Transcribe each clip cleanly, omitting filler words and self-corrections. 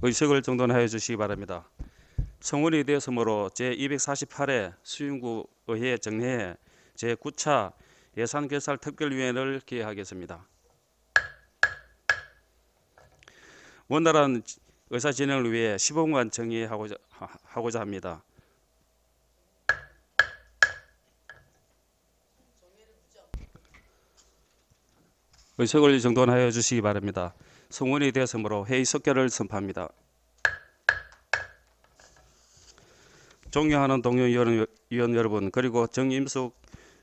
의석을 정돈하여 주시기 바랍니다. 성원이 되었으므로 제248회 수윤구의회 정례회 제9차 예산결산특별위원회를 개회하겠습니다. 원활한 의사 진행을 위해 15분간 정의하고자 합니다. 의석을 정돈하여 주시기 바랍니다. 성원이 되었으므로 회의 석결을 선포합니다. 존경하는 동료 위원 여러분, 그리고 정임숙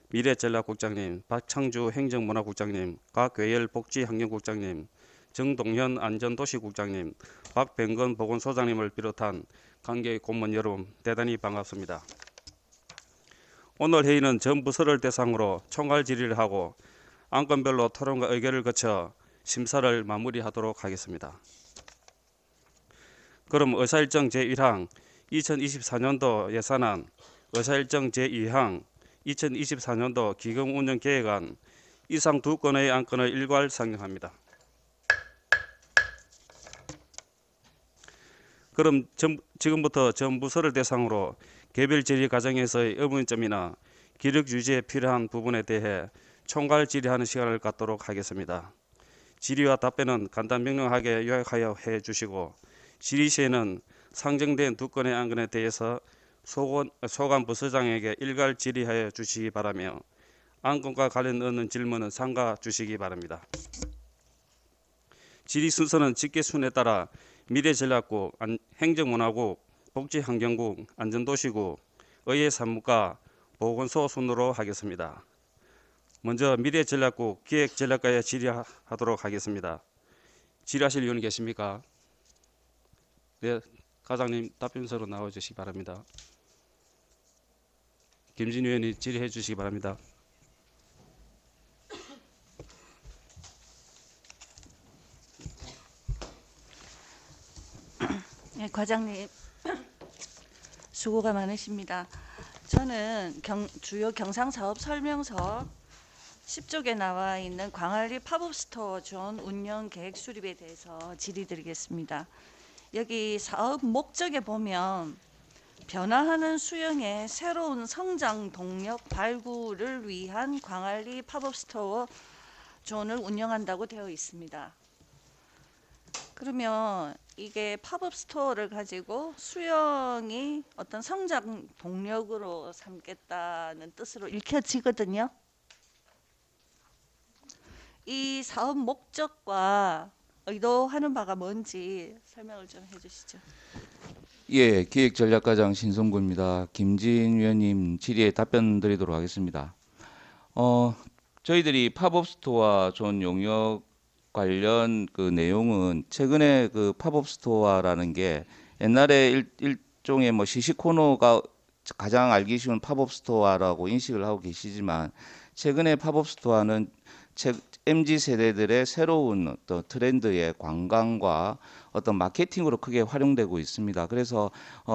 미래전략국장님, 박창주 행정문화국장님, 박괴열 복지환경국장님, 정동현 안전도시국장님, 박병건 보건소장님을 비롯한 관계 공무원 여러분, 대단히 반갑습니다. 오늘 회의는 전 부서를 대상으로 총괄 질의를 하고 안건별로 토론과 의결을 거쳐 심사를 마무리하도록 하겠습니다. 그럼 의사일정 제1항 2024년도 예산안, 의사일정 제2항 2024년도 기금운영계획안 이상 두 건의 안건을 일괄 상정합니다. 그럼 지금부터 전 부서를 대상으로 개별 질의 과정에서의 의문점이나 기록 유지에 필요한 부분에 대해 총괄 질의하는 시간을 갖도록 하겠습니다. 질의와 답변은 간단 명료하게 요약하여 해주시고 질의 시에는 상정된 두 건의 안건에 대해서 소관 부서장에게 일괄 질의하여 주시기 바라며 안건과 관련 없는 질문은 삼가 주시기 바랍니다. 질의 순서는 집계순에 따라 미래전략국, 행정문화국, 복지환경국, 안전도시국, 의회사무과, 보건소 순으로 하겠습니다. 먼저 미래전략국 기획전략과에 질의하도록 하겠습니다. 질의하실 의원 계십니까? 네, 과장님 답변서로 나와주시기 바랍니다. 김진 의원이 질의해 주시기 바랍니다. 네, 과장님 수고가 많으십니다. 저는 주요 경상사업 설명서 10쪽에 나와 있는 광안리 팝업스토어 존 운영 계획 수립에 대해서 질의드리겠습니다. 여기 사업 목적에 보면 변화하는 수영의 새로운 성장 동력 발굴을 위한 광안리 팝업스토어 존을 운영한다고 되어 있습니다. 그러면 이게 팝업 스토어를 가지고 수영이 어떤 성장 동력으로 삼겠다는 뜻으로 읽혀지거든요. 이 사업 목적과 의도하는 바가 뭔지 설명을 좀 해주시죠. 예, 기획전략과장 신성구입니다. 김진 위원님 질의에 답변 드리도록 하겠습니다. 저희들이 팝업 스토어 존 용역 관련 그 내용은 최근에 그 팝업 스토어라는 게 옛날에 일종의 뭐 시식 코너가 가장 알기 쉬운 팝업 스토어라고 인식을 하고 계시지만 최근에 팝업 스토어는 MZ 세대들의 새로운 어떤 트렌드의 관광과 어떤 마케팅으로 크게 활용되고 있습니다. 그래서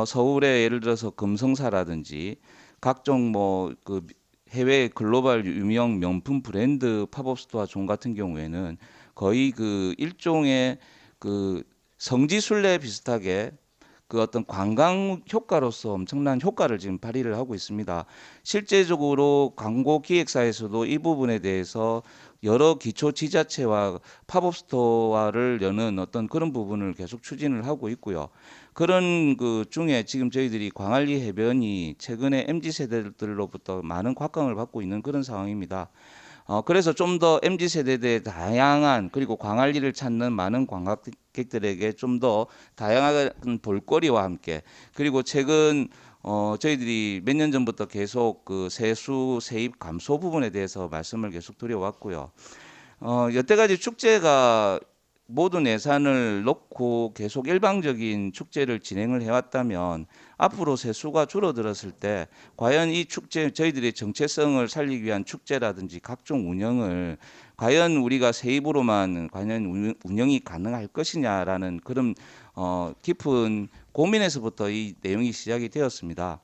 서울에 예를 들어서 금성사라든지 각종 뭐 그 해외 글로벌 유명 명품 브랜드 팝업 스토어 존 같은 경우에는 거의 그 일종의 그 성지순례 비슷하게 그 어떤 관광 효과로서 엄청난 효과를 지금 발휘를 하고 있습니다. 실제적으로 광고 기획사에서도 이 부분에 대해서 여러 기초 지자체와 팝업 스토어를 여는 어떤 그런 부분을 계속 추진을 하고 있고요. 그런 그 중에 지금 저희들이 광안리 해변이 최근에 MZ 세대들로부터 많은 곽광을 받고 있는 그런 상황입니다. 그래서 좀 더 MZ 세대의 다양한 그리고 광안리를 찾는 많은 관광객들에게 좀 더 다양한 볼거리와 함께 그리고 최근 저희들이 몇 년 전부터 계속 그 세수 세입 감소 부분에 대해서 말씀을 계속 드려왔고요. 여태까지 축제가 모든 예산을 놓고 계속 일방적인 축제를 진행을 해왔다면 앞으로 세수가 줄어들었을 때 과연 이 축제 저희들의 정체성을 살리기 위한 축제라든지 각종 운영을 과연 우리가 세입으로만 과연 운영이 가능할 것이냐라는 그런 깊은 고민에서부터 이 내용이 시작이 되었습니다.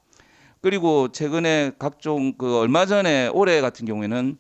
그리고 최근에 각종 그 얼마 전에 올해 같은 경우에는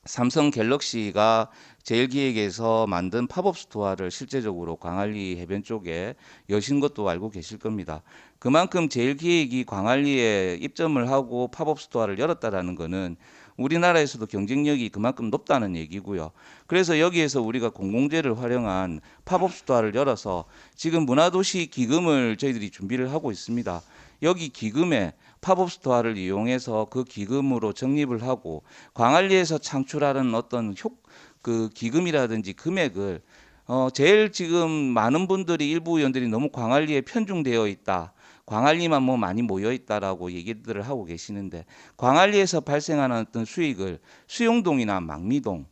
삼성 갤럭시가 제일기획에서 만든 팝업 스토어를 실제적으로 광안리 해변 쪽에 여신 것도 알고 계실 겁니다. 그만큼 제일기획이 광안리에 입점을 하고 팝업 스토어를 열었다라는 거는 우리나라에서도 경쟁력이 그만큼 높다는 얘기고요. 그래서 여기에서 우리가 공공재를 활용한 팝업 스토어를 열어서 지금 문화도시 기금을 저희들이 준비를 하고 있습니다. 여기 기금에 팝업 스토어를 이용해서 그 기금으로 적립을 하고 광안리에서 창출하는 어떤 그 기금이라든지 금액을 제일 지금 많은 분들이 일부 의원들이 너무 광안리에 편중되어 있다. 광안리만 뭐 많이 모여 있다라고 얘기들을 하고 계시는데 광안리에서 발생하는 어떤 수익을 수용동이나 망미동,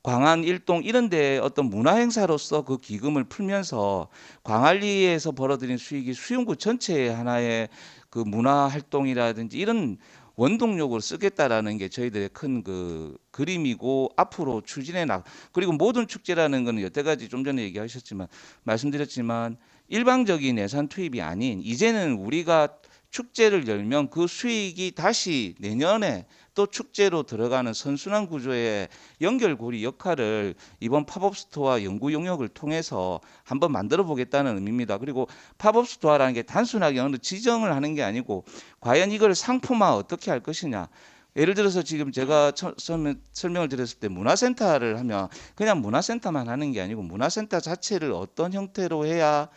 광안 일동 이런 데 어떤 문화 행사로서 그 기금을 풀면서 광안리에서 벌어들인 수익이 수용구 전체의 하나의 그 문화 활동이라든지 이런 원동력으로 쓰겠다라는 게 저희들의 큰 그 그림이고 앞으로 추진해 나. 그리고 모든 축제라는 거는 여태까지 좀 전에 얘기하셨지만 말씀드렸지만 일방적인 예산 투입이 아닌 이제는 우리가 축제를 열면 그 수익이 다시 내년에 또 축제로 들어가는 선순환 구조의 연결고리 역할을 이번 팝업 스토어 연구 용역을 통해서 한번 만들어 보겠다는 의미입니다. 그리고 팝업 스토어라는 게 단순하게 어느 지정을 하는 게 아니고 과연 이걸 상품화 어떻게 할 것이냐. 예를 들어서 지금 제가 설명을 드렸을 때 문화센터를 하면 그냥 문화센터만 하는 게 아니고 문화센터 자체를 어떤 형태로 해야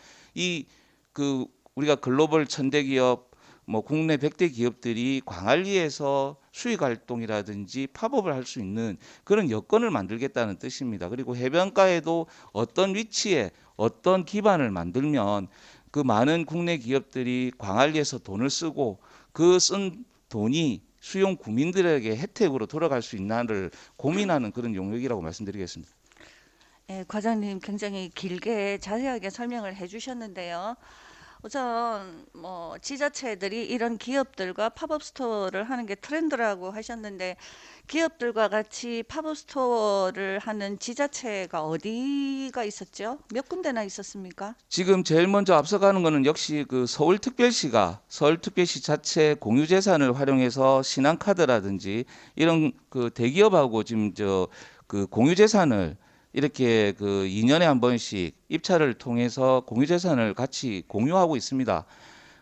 그 우리가 글로벌 천대 기업 뭐 국내 100대 기업들이 광안리에서 수익 활동이라든지 팝업을 할 수 있는 그런 여건을 만들겠다는 뜻입니다. 그리고 해변가에도 어떤 위치에 어떤 기반을 만들면 그 많은 국내 기업들이 광안리에서 돈을 쓰고 그 쓴 돈이 수용 구민들에게 혜택으로 돌아갈 수 있나를 고민하는 그런 용역이라고 말씀드리겠습니다. 예, 과장님 굉장히 길게 자세하게 설명을 해주셨는데요. 우선 뭐 지자체들이 이런 기업들과 팝업 스토어를 하는 게 트렌드라고 하셨는데 기업들과 같이 팝업 스토어를 하는 지자체가 어디가 있었죠? 몇 군데나 있었습니까? 지금 제일 먼저 앞서가는 거는 역시 그 서울특별시 자체 공유재산을 활용해서 신한카드라든지 이런 그 대기업하고 지금 그 공유재산을 이렇게 그 2년에 한 번씩 입찰을 통해서 공유재산을 같이 공유하고 있습니다.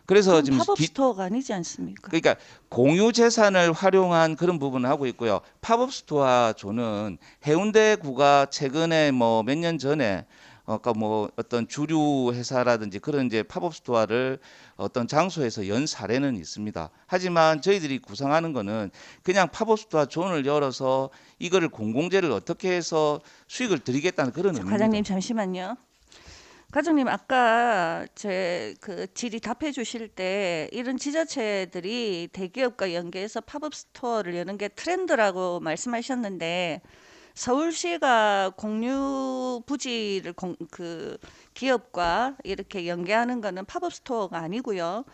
그래서 그럼 지금 팝업 스토어가 아니지 않습니까? 그러니까 공유 재산을 활용한 그런 부분을 하고 있고요. 팝업 스토어 조는 해운대구가 최근에 뭐 몇 년 전에 그러니까 뭐 어떤 주류 회사라든지 그런 이제 팝업 스토어를 어떤 장소에서 연 사례는 있습니다. 하지만 저희들이 구상하는 거는 그냥 팝업 스토어 존을 열어서 이거를 공공재를 어떻게 해서 수익을 드리겠다는 그런 자, 의미입니다. 과장님 잠시만요. 과장님 아까 제 그 질의 답해 주실 때 이런 지자체들이 대기업과 연계해서 팝업 스토어를 여는 게 트렌드라고 말씀하셨는데 서울시가 공유 부지를 그 기업과 이렇게 연계하는 거는 팝업 스토어가 아니고요.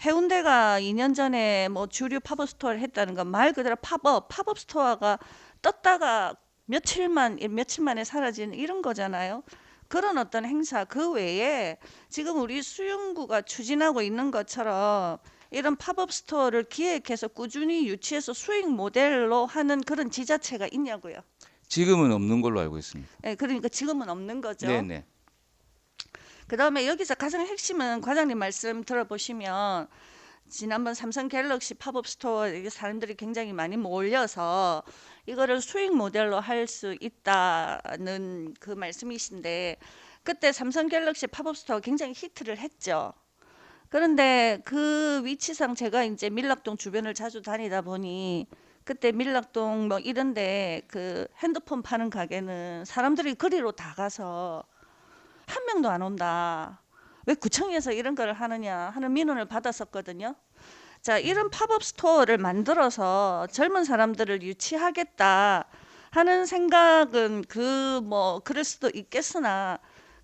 해운대가 2년 전에 뭐 주류 팝업 스토어를 했다는 건 말 그대로 팝업 스토어가 떴다가 며칠 만에 사라지는 이런 거잖아요. 그런 어떤 행사 그 외에 지금 우리 수영구가 추진하고 있는 것처럼 이런 팝업 스토어를 기획해서 꾸준히 유치해서 수익 모델로 하는 그런 지자체가 있냐고요. 지금은 없는 걸로 알고 있습니다. 네, 그러니까 지금은 없는 거죠. 네네. 그다음에 여기서 가장 핵심은 과장님 말씀 들어보시면 지난번 삼성 갤럭시 팝업 스토어 이게 사람들이 굉장히 많이 몰려서 이거를 수익 모델로 할 수 있다는 그 말씀이신데 그때 삼성 갤럭시 팝업 스토어 굉장히 히트를 했죠. 그런데 그 위치상 제가 이제 밀락동 주변을 자주 다니다 보니 그때 밀락동 뭐 이런데 그 핸드폰 파는 가게는 사람들이 거리로 다 가서 한 명도 안 온다. 왜 구청에서 이런 걸 하느냐 하는 민원을 받았었거든요. 자, 이런 팝업 스토어를 만들어서 젊은 사람들을 유치하겠다 하는 생각은 그럴 수도 있겠으나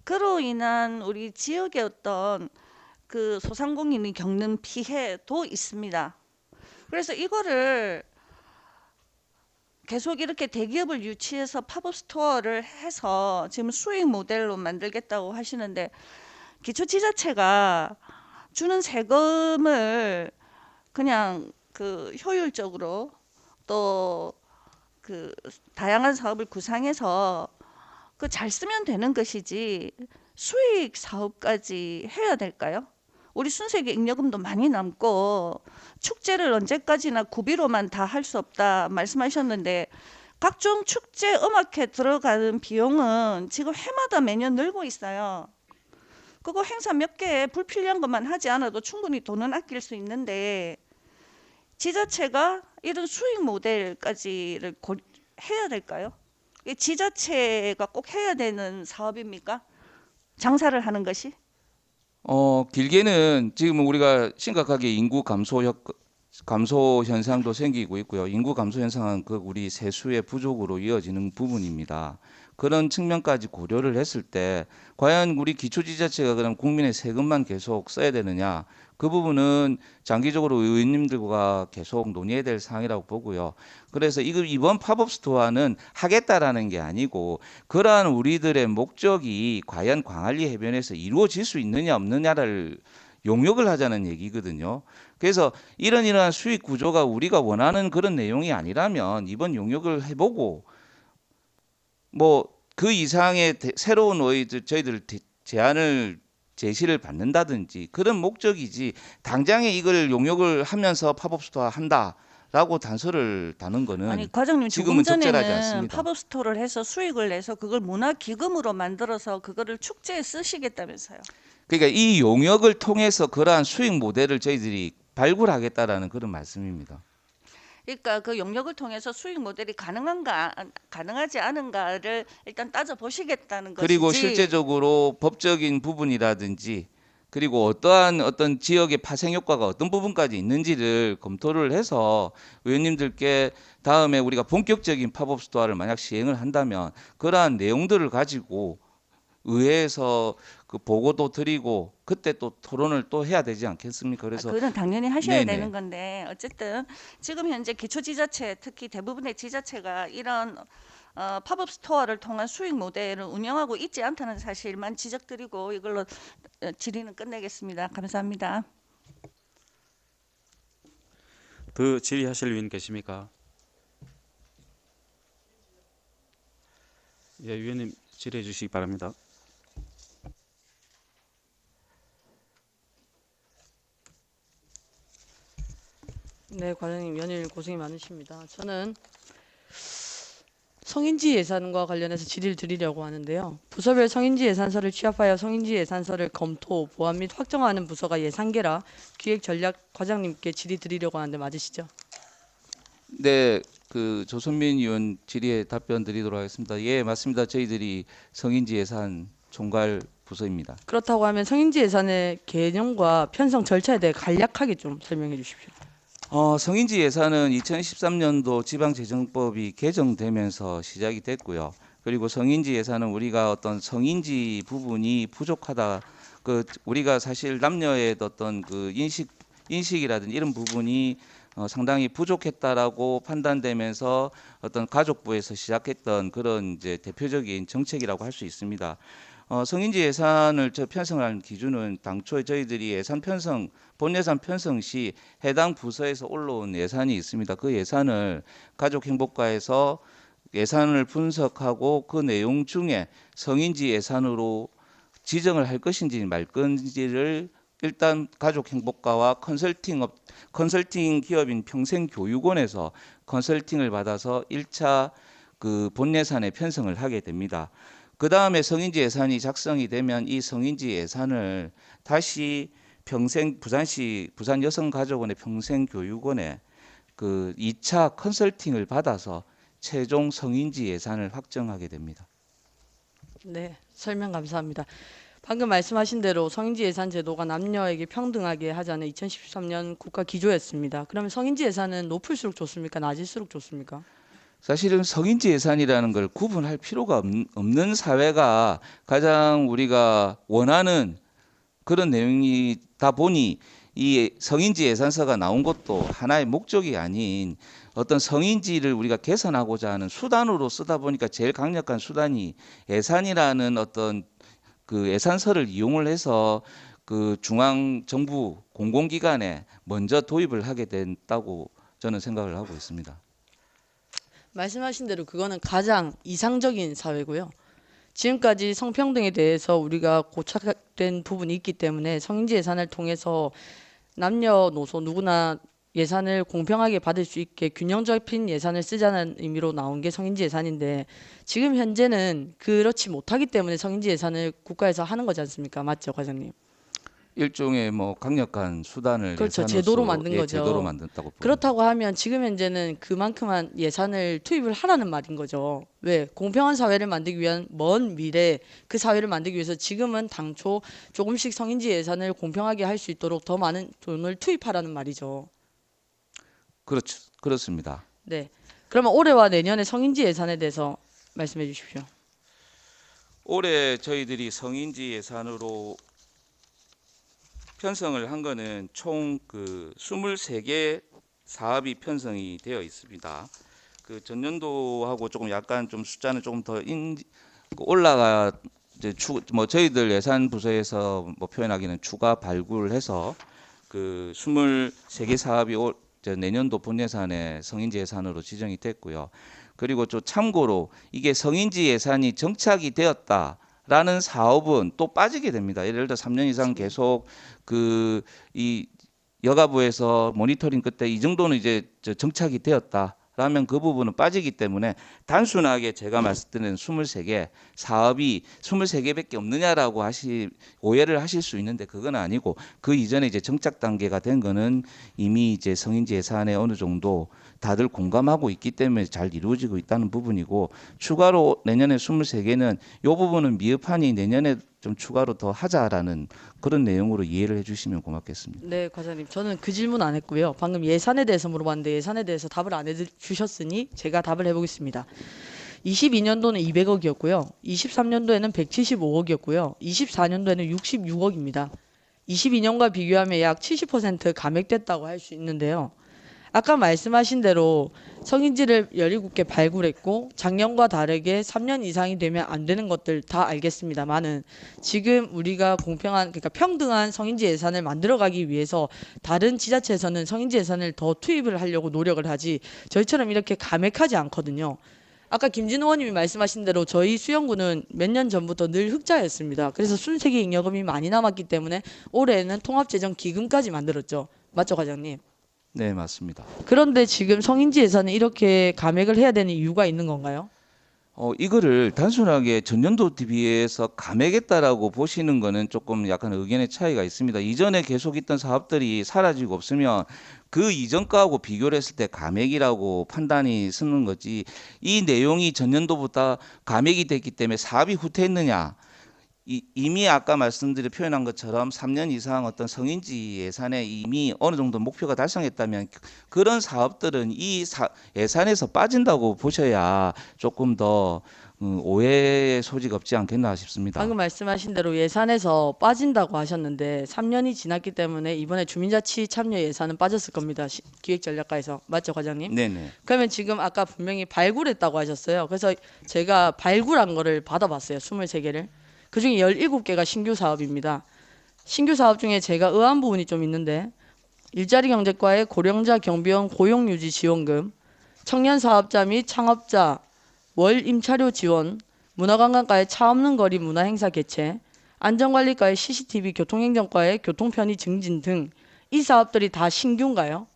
그로 인한 우리 지역의 어떤 그 소상공인이 겪는 피해도 있습니다. 그래서 이거를 계속 이렇게 대기업을 유치해서 팝업 스토어를 해서 지금 수익 모델로 만들겠다고 하시는데 기초지자체가 주는 세금을 그냥 그 효율적으로 또 그 다양한 사업을 구상해서 그 잘 쓰면 되는 것이지 수익 사업까지 해야 될까요? 우리 순세계 잉여금도 많이 남고 축제를 언제까지나 구비로만 다 할 수 없다 말씀하셨는데 각종 축제 음악회 들어가는 비용은 지금 해마다 매년 늘고 있어요. 그거 행사 몇 개 불필요한 것만 하지 않아도 충분히 돈은 아낄 수 있는데 지자체가 이런 수익 모델까지를 해야 될까요? 이 지자체가 꼭 해야 되는 사업입니까? 장사를 하는 것이? 길게는 지금 우리가 심각하게 감소 현상도 생기고 있고요. 인구 감소 현상은 그 우리 세수의 부족으로 이어지는 부분입니다. 그런 측면까지 고려를 했을 때 과연 우리 기초지자체가 그럼 국민의 세금만 계속 써야 되느냐? 그 부분은 장기적으로 의원님들과 계속 논의해야 될 사항이라고 보고요. 그래서 이번 팝업 스토어는 하겠다라는 게 아니고 그러한 우리들의 목적이 과연 광안리 해변에서 이루어질 수 있느냐 없느냐를 용역을 하자는 얘기거든요. 그래서 이러한 수익 구조가 우리가 원하는 그런 내용이 아니라면 이번 용역을 해보고 뭐 그 이상의 새로운 저희들 제안을 제시를 받는다든지 그런 목적이지 당장에 이걸 용역을 하면서 팝업 스토어 한다라고 단서를 다는 거는 아니 과장님 지금은 조금 적절하지 전에는 않습니다. 팝업 스토어를 해서 수익을 내서 그걸 문화기금으로 만들어서 그거를 축제에 쓰시겠다면서요. 그러니까 이 용역을 통해서 그러한 수익 모델을 저희들이 발굴하겠다라는 그런 말씀입니다. 그러니까 그 용역을 통해서 수익 모델이 가능한가 가능하지 않은가를 일단 따져 보시겠다는 것이지. 그리고 실제적으로 법적인 부분이라든지 그리고 어떤 지역의 파생 효과가 어떤 부분까지 있는지를 검토를 해서 의원님들께 다음에 우리가 본격적인 팝업 스토어를 만약 시행을 한다면 그러한 내용들을 가지고 의회에서 그 보고도 드리고 그때 또 토론을 또 해야 되지 않겠습니까? 그래서 그건 당연히 하셔야 네네. 되는 건데 어쨌든 지금 현재 기초지자체 특히 대부분의 지자체가 이런 팝업 스토어를 통한 수익 모델을 운영하고 있지 않다는 사실만 지적드리고 이걸로 질의는 끝내겠습니다. 감사합니다. 더 질의하실 위원 계십니까? 예, 위원님 질의해 주시기 바랍니다. 네, 과장님 연일 고생이 많으십니다. 저는 성인지 예산과 관련해서 질의를 드리려고 하는데요. 부서별 성인지 예산서를 취합하여 성인지 예산서를 검토, 보완 및 확정하는 부서가 예산계라 기획전략 과장님께 질의 드리려고 하는데 맞으시죠? 네, 그 조선민 의원 질의에 답변 드리도록 하겠습니다. 예, 맞습니다. 저희들이 성인지 예산 총괄 부서입니다. 그렇다고 하면 성인지 예산의 개념과 편성 절차에 대해 간략하게 좀 설명해 주십시오. 성인지 예산은 2013년도 지방재정법이 개정되면서 시작이 됐고요. 그리고 성인지 예산은 우리가 어떤 성인지 부분이 부족하다. 우리가 사실 남녀의 어떤 그 인식이라든지 이런 부분이 상당히 부족했다라고 판단되면서 어떤 가족부에서 시작했던 그런 이제 대표적인 정책이라고 할 수 있습니다. 성인지 예산을 편성하는 기준은 당초에 저희들이 본 예산 편성 시 해당 부서에서 올라온 예산이 있습니다. 그 예산을 가족행복과에서 예산을 분석하고 그 내용 중에 성인지 예산으로 지정을 할 것인지 말 건지를 일단 가족행복과와 컨설팅 기업인 평생교육원에서 컨설팅을 받아서 1차 그 본 예산에 편성을 하게 됩니다. 그 다음에 성인지 예산이 작성이 되면 이 성인지 예산을 다시 부산 여성가족원의 평생교육원에 그 2차 컨설팅을 받아서 최종 성인지 예산을 확정하게 됩니다. 네, 설명 감사합니다. 방금 말씀하신 대로 성인지 예산 제도가 남녀에게 평등하게 하자는 2013년 국가 기조였습니다. 그러면 성인지 예산은 높을수록 좋습니까? 낮을수록 좋습니까? 사실은 성인지 예산이라는 걸 구분할 필요가 없는 사회가 가장 우리가 원하는 그런 내용이다 보니 이 성인지 예산서가 나온 것도 하나의 목적이 아닌 어떤 성인지를 우리가 개선하고자 하는 수단으로 쓰다 보니까 제일 강력한 수단이 예산이라는 어떤 그 예산서를 이용을 해서 그 중앙 정부 공공기관에 먼저 도입을 하게 된다고 저는 생각을 하고 있습니다. 말씀하신 대로 그거는 가장 이상적인 사회고요. 지금까지 성평등에 대해서 우리가 고착된 부분이 있기 때문에 성인지 예산을 통해서 남녀노소 누구나 예산을 공평하게 받을 수 있게 균형 잡힌 예산을 쓰자는 의미로 나온 게 성인지 예산인데 지금 현재는 그렇지 못하기 때문에 성인지 예산을 국가에서 하는 거지 않습니까? 맞죠, 과장님? 일종의 뭐 강력한 수단을 그렇죠. 예산으로서, 제도로 만든 거죠. 제도로 만든다고 봅니다. 그렇다고 하면 지금 현재는 그만큼만 예산을 투입을 하라는 말인 거죠. 왜? 공평한 사회를 만들기 위한 먼 미래 그 사회를 만들기 위해서 지금은 당초 조금씩 성인지 예산을 공평하게 할 수 있도록 더 많은 돈을 투입하라는 말이죠. 그렇죠. 그렇습니다. 네. 그러면 올해와 내년의 성인지 예산에 대해서 말씀해 주십시오. 올해 저희들이 성인지 예산으로 편성을 한 거는 총 그 23개 사업이 편성이 되어 있습니다. 그 전년도하고 조금 약간 좀 숫자는 조금 더 올라가 이제 뭐 저희들 예산 부서에서 뭐 표현하기는 추가 발굴해서 그 23개 사업이 내년도 본 예산에 성인지 예산으로 지정이 됐고요. 그리고 또 참고로 이게 성인지 예산이 정착이 되었다라는 사업은 또 빠지게 됩니다. 예를 들어 3년 이상 계속 그 이 여가부에서 모니터링 끝에 이 정도는 이제 정착이 되었다라면 그 부분은 빠지기 때문에 단순하게 제가 말씀드린 23개 사업이 23개밖에 없느냐라고 오해를 하실 수 있는데 그건 아니고 그 이전에 이제 정착 단계가 된 거는 이미 이제 성인지 예산에 어느 정도 다들 공감하고 있기 때문에 잘 이루어지고 있다는 부분이고 추가로 내년에 23개는 이 부분은 미흡하니 내년에 좀 추가로 더 하자라는 그런 내용으로 이해를 해주시면 고맙겠습니다. 네, 과장님. 저는 그 질문 안 했고요. 방금 예산에 대해서 물어봤는데 예산에 대해서 답을 안 해주셨으니 제가 답을 해보겠습니다. 22년도는 200억이었고요. 23년도에는 175억이었고요. 24년도에는 66억입니다. 22년과 비교하면 약 70% 감액됐다고 할 수 있는데요. 아까 말씀하신 대로 성인지를 17개 발굴했고 작년과 다르게 3년 이상이 되면 안 되는 것들 다 알겠습니다만은 지금 우리가 공평한 그러니까 평등한 성인지 예산을 만들어가기 위해서 다른 지자체에서는 성인지 예산을 더 투입을 하려고 노력을 하지 저희처럼 이렇게 감액하지 않거든요. 아까 김진호 의원님이 말씀하신 대로 저희 수영구는 몇 년 전부터 늘 흑자였습니다. 그래서 순세기 잉여금이 많이 남았기 때문에 올해는 통합재정기금까지 만들었죠. 맞죠, 과장님? 네, 맞습니다. 그런데 지금 성인지 예산에 이렇게 감액을 해야 되는 이유가 있는 건가요? 이거를 단순하게 전년도 비해서 감액했다라고 보시는 거는 조금 약간 의견의 차이가 있습니다. 이전에 계속 있던 사업들이 사라지고 없으면 그 이전 거하고 비교를 했을 때 감액이라고 판단이 서는 거지 이 내용이 전년도보다 감액이 됐기 때문에 사업이 후퇴했느냐 이미 아까 말씀드린 표현한 것처럼 3년 이상 어떤 성인지 예산에 이미 어느 정도 목표가 달성했다면 그런 사업들은 이 예산에서 빠진다고 보셔야 조금 더 오해의 소지가 없지 않겠나 싶습니다. 방금 말씀하신 대로 예산에서 빠진다고 하셨는데 3년이 지났기 때문에 이번에 주민자치 참여 예산은 빠졌을 겁니다. 기획전략과에서. 맞죠, 과장님? 네네. 그러면 지금 아까 분명히 발굴했다고 하셨어요. 그래서 제가 발굴한 거를 받아봤어요. 23개를. 그중에 17개가 신규 사업입니다. 신규 사업 중에 제가 의아한 부분이 좀 있는데 일자리 경제과의 고령자 경비원 고용유지 지원금, 청년 사업자 및 창업자 월 임차료 지원, 문화관광과의 차 없는 거리 문화행사 개최, 안전관리과의 CCTV 교통행정과의 교통편의 증진 등 이 사업들이 다 신규인가요?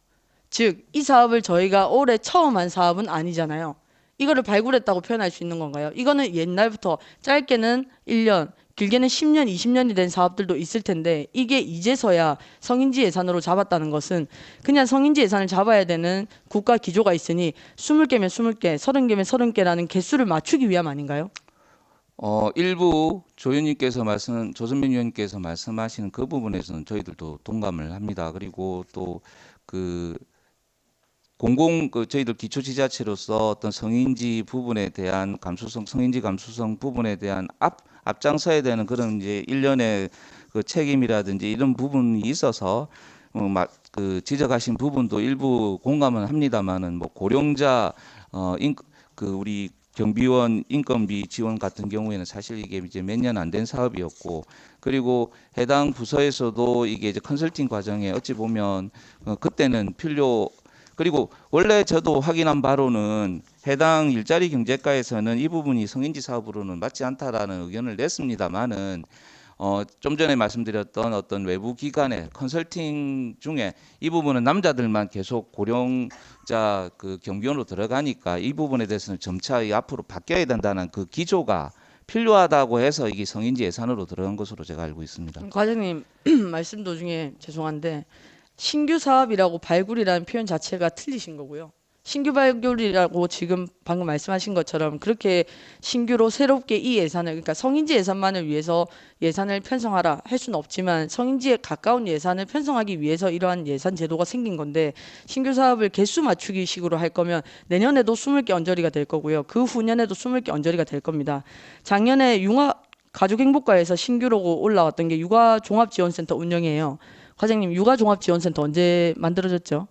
즉, 이 사업을 저희가 올해 처음 한 사업은 아니잖아요. 이거를 발굴했다고 표현할 수 있는 건가요? 이거는 옛날부터 짧게는 1년, 길게는 10년, 20년이 된 사업들도 있을 텐데 이게 이제서야 성인지 예산으로 잡았다는 것은 그냥 성인지 예산을 잡아야 되는 국가 기조가 있으니 20개면 20개, 30개면 30개라는 개수를 맞추기 위함 아닌가요? 일부 조선민 의원님께서 말씀하시는 그 부분에서는 저희들도 동감을 합니다. 그리고 또 저희들 기초지자체로서 어떤 성인지 부분에 대한 성인지 감수성 부분에 대한 앞장서야 되는 그런 이제 일련의 그 책임이라든지 이런 부분이 있어서 지적하신 부분도 일부 공감은 합니다만은 뭐 고령자 우리 경비원 인건비 지원 같은 경우에는 사실 이게 이제 몇 년 안 된 사업이었고 그리고 해당 부서에서도 이게 이제 컨설팅 과정에 어찌 보면 그때는 그리고 원래 저도 확인한 바로는 해당 일자리 경제과에서는 이 부분이 성인지 사업으로는 맞지 않다라는 의견을 냈습니다만은 좀 전에 말씀드렸던 어떤 외부 기관의 컨설팅 중에 이 부분은 남자들만 계속 고령자 그 경비원으로 들어가니까 이 부분에 대해서는 점차 이 앞으로 바뀌어야 된다는 그 기조가 필요하다고 해서 이게 성인지 예산으로 들어간 것으로 제가 알고 있습니다. 과장님 말씀 도중에 죄송한데 신규 사업이라고 발굴이라는 표현 자체가 틀리신 거고요. 신규 발굴이라고 지금 방금 말씀하신 것처럼 그렇게 신규로 새롭게 이 예산을 그러니까 성인지 예산만을 위해서 예산을 편성하라 할 수는 없지만 성인지에 가까운 예산을 편성하기 위해서 이러한 예산 제도가 생긴 건데 신규 사업을 개수 맞추기 식으로 할 거면 내년에도 20개 언저리가 될 거고요. 그 후년에도 20개 언저리가 될 겁니다. 작년에 가족행복과에서 신규로 올라왔던 게 육아종합지원센터 운영이에요. 과장님 육아종합지원센터 언제 만들어졌죠?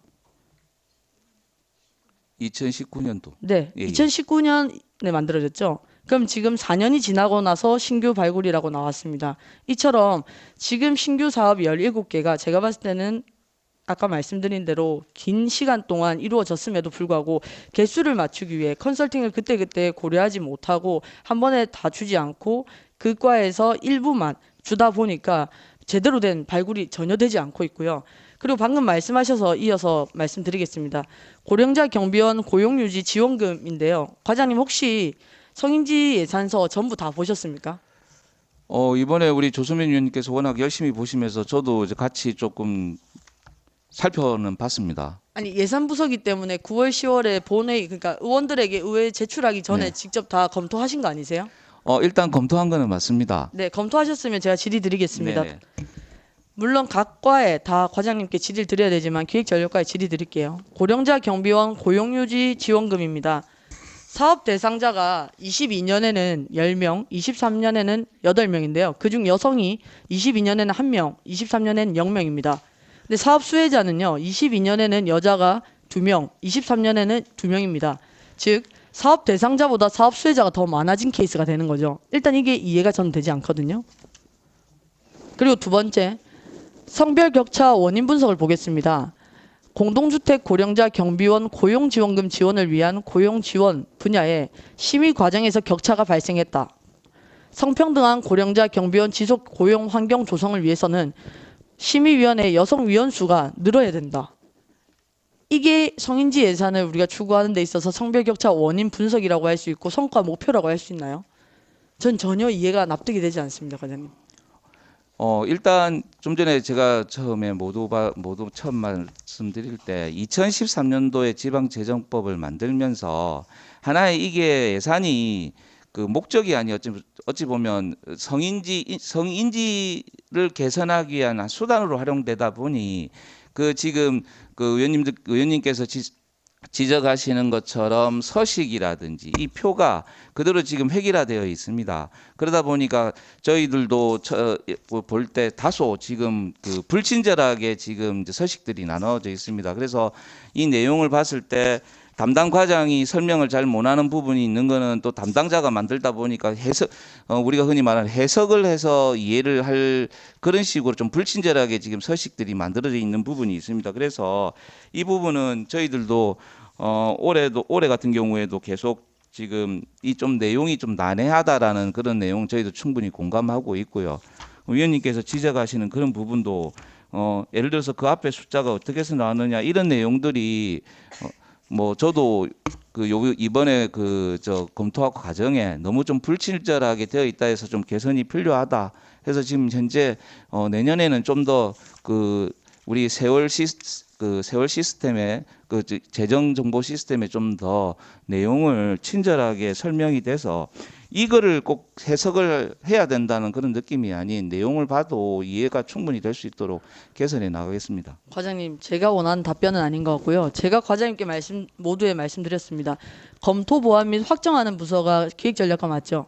2019년도. 네, 예, 예. 2019년에 만들어졌죠. 그럼 지금 4년이 지나고 나서 신규 발굴이라고 나왔습니다. 이처럼 지금 신규 사업 17개가 제가 봤을 때는 아까 말씀드린 대로 긴 시간 동안 이루어졌음에도 불구하고 개수를 맞추기 위해 컨설팅을 그때그때 고려하지 못하고 한 번에 다 주지 않고 그 과에서 일부만 주다 보니까 제대로 된 발굴이 전혀 되지 않고 있고요. 그리고 방금 말씀하셔서 이어서 말씀드리겠습니다. 고령자 경비원 고용유지 지원금인데요. 과장님 혹시 성인지 예산서 전부 다 보셨습니까? 이번에 우리 조수민 위원님께서 워낙 열심히 보시면서 저도 이제 같이 조금 살펴는 봤습니다. 아니 예산부서기 때문에 9월 10월에 본회의 그러니까 의원들에게 의회에 제출하기 전에 네. 직접 다 검토하신 거 아니세요? 일단 검토한 거는 맞습니다. 네, 검토하셨으면 제가 질의 드리겠습니다. 네네. 물론 각 과에 다 과장님께 질의를 드려야 되지만 기획전력과에 질의 드릴게요. 고령자 경비원 고용유지 지원금입니다. 사업 대상자가 22년에는 10명, 23년에는 8명인데요. 그중 여성이 22년에는 1명, 23년에는 0명입니다. 근데 사업 수혜자는요. 22년에는 여자가 2명, 23년에는 2명입니다. 즉 사업 대상자보다 사업 수혜자가 더 많아진 케이스가 되는 거죠. 일단 이게 이해가 저는 되지 않거든요. 그리고 두 번째, 성별 격차 원인 분석을 보겠습니다. 공동주택 고령자 경비원 고용지원금 지원을 위한 고용지원 분야에 심의 과정에서 격차가 발생했다. 성평등한 고령자 경비원 지속 고용 환경 조성을 위해서는 심의위원회 여성 위원 수가 늘어야 된다. 이게 성인지 예산을 우리가 추구하는 데 있어서 성별 격차 원인 분석이라고 할 수 있고 성과 목표라고 할 수 있나요? 전 전혀 이해가 납득이 되지 않습니다, 과장님. 일단 좀 전에 제가 처음에 모두 처음 말씀드릴 때 2013년도에 지방재정법을 만들면서 하나의 이게 예산이 그 목적이 아니 어찌 보면 성인지를 개선하기 위한 수단으로 활용되다 보니 그 지금 그 의원님께서 지적하시는 것처럼 서식이라든지 이 표가 그대로 지금 획일화되어 있습니다. 그러다 보니까 저희들도 볼 때 다소 지금 그 불친절하게 지금 이제 서식들이 나눠져 있습니다. 그래서 이 내용을 봤을 때 담당 과장이 설명을 잘 못하는 부분이 있는 거는 또 담당자가 만들다 보니까 우리가 흔히 말하는 해석을 해서 이해를 할 그런 식으로 좀 불친절하게 지금 서식들이 만들어져 있는 부분이 있습니다. 그래서 이 부분은 저희들도 올해 같은 경우에도 계속 지금 이 좀 내용이 좀 난해하다라는 그런 내용 저희도 충분히 공감하고 있고요. 위원님께서 지적하시는 그런 부분도 예를 들어서 그 앞에 숫자가 어떻게 해서 나왔느냐 이런 내용들이 뭐 저도 이번에 검토하고 과정에 너무 좀 불친절하게 되어 있다 해서 좀 개선이 필요하다 해서 지금 현재 내년에는 좀 더 우리 세월 시스템에 재정 정보 시스템에 좀 더 내용을 친절하게 설명이 돼서 이거를 꼭 해석을 해야 된다는 그런 느낌이 아닌 내용을 봐도 이해가 충분히 될 수 있도록 개선해 나가겠습니다. 과장님, 제가 원하는 답변은 아닌 것 같고요. 제가 과장님께 모두에 말씀드렸습니다. 검토 보완 및 확정하는 부서가 기획전략과 맞죠?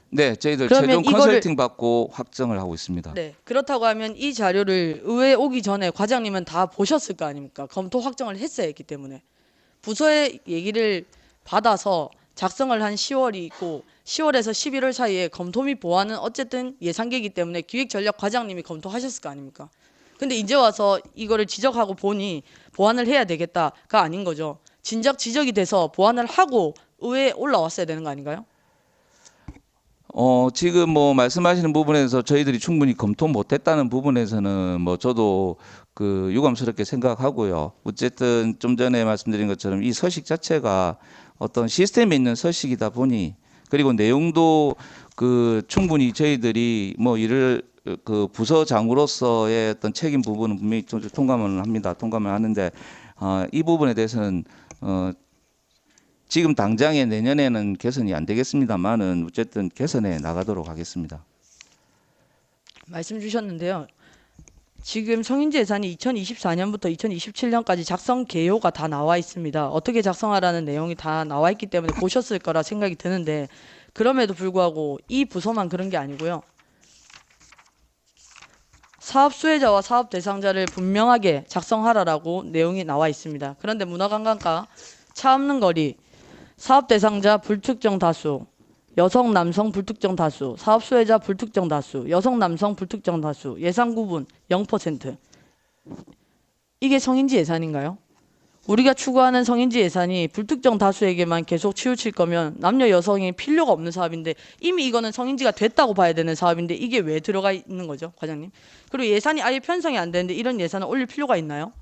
네, 저희들 그러면 최종 컨설팅 받고 확정을 하고 있습니다. 네. 그렇다고 하면 이 자료를 의회에 오기 전에 과장님은 다 보셨을 거 아닙니까? 검토 확정을 했어야 했기 때문에. 부서의 얘기를 받아서 작성을 한 10월이 있고 10월에서 11월 사이에 검토 및 보완은 어쨌든 예상계이기 때문에 기획전략 과장님이 검토하셨을 거 아닙니까? 근데 이제 와서 이거를 지적하고 보니 보완을 해야 되겠다가 아닌 거죠. 진작 지적이 돼서 보완을 하고 의회에 올라왔어야 되는 거 아닌가요? 지금 뭐 말씀하시는 부분에서 저희들이 충분히 검토 못했다는 부분에서는 뭐 저도 그 유감스럽게 생각하고요. 어쨌든 좀 전에 말씀드린 것처럼 이 서식 자체가 어떤 시스템에 있는 서식이다 보니 그리고 내용도 그 충분히 저희들이 뭐 이를 그 부서장으로서의 어떤 책임 부분은 분명히 통감을 합니다. 통감을 하는데 이 부분에 대해서는 지금 당장에 내년에는 개선이 안 되겠습니다만은 어쨌든 개선해 나가도록 하겠습니다. 말씀 주셨는데요. 지금 성인지 예산이 2024년부터 2027년까지 작성 개요가 다 나와 있습니다. 어떻게 작성하라는 내용이 다 나와 있기 때문에 보셨을 거라 생각이 드는데 그럼에도 불구하고 이 부서만 그런 게 아니고요. 사업 수혜자와 사업 대상자를 분명하게 작성하라라고 내용이 나와 있습니다. 그런데 문화관광과 차 없는 거리, 사업 대상자 불특정 다수, 여성 남성 불특정 다수, 사업 수혜자 불특정 다수, 여성 남성 불특정 다수, 예산 구분 0%. 이게 성인지 예산인가요? 우리가 추구하는 성인지 예산이 불특정 다수에게만 계속 치우칠 거면 남녀 여성이 필요가 없는 사업인데 이미 이거는 성인지가 됐다고 봐야 되는 사업인데 이게 왜 들어가 있는 거죠, 과장님? 그리고 예산이 아예 편성이 안 되는데 이런 예산을 올릴 필요가 있나요?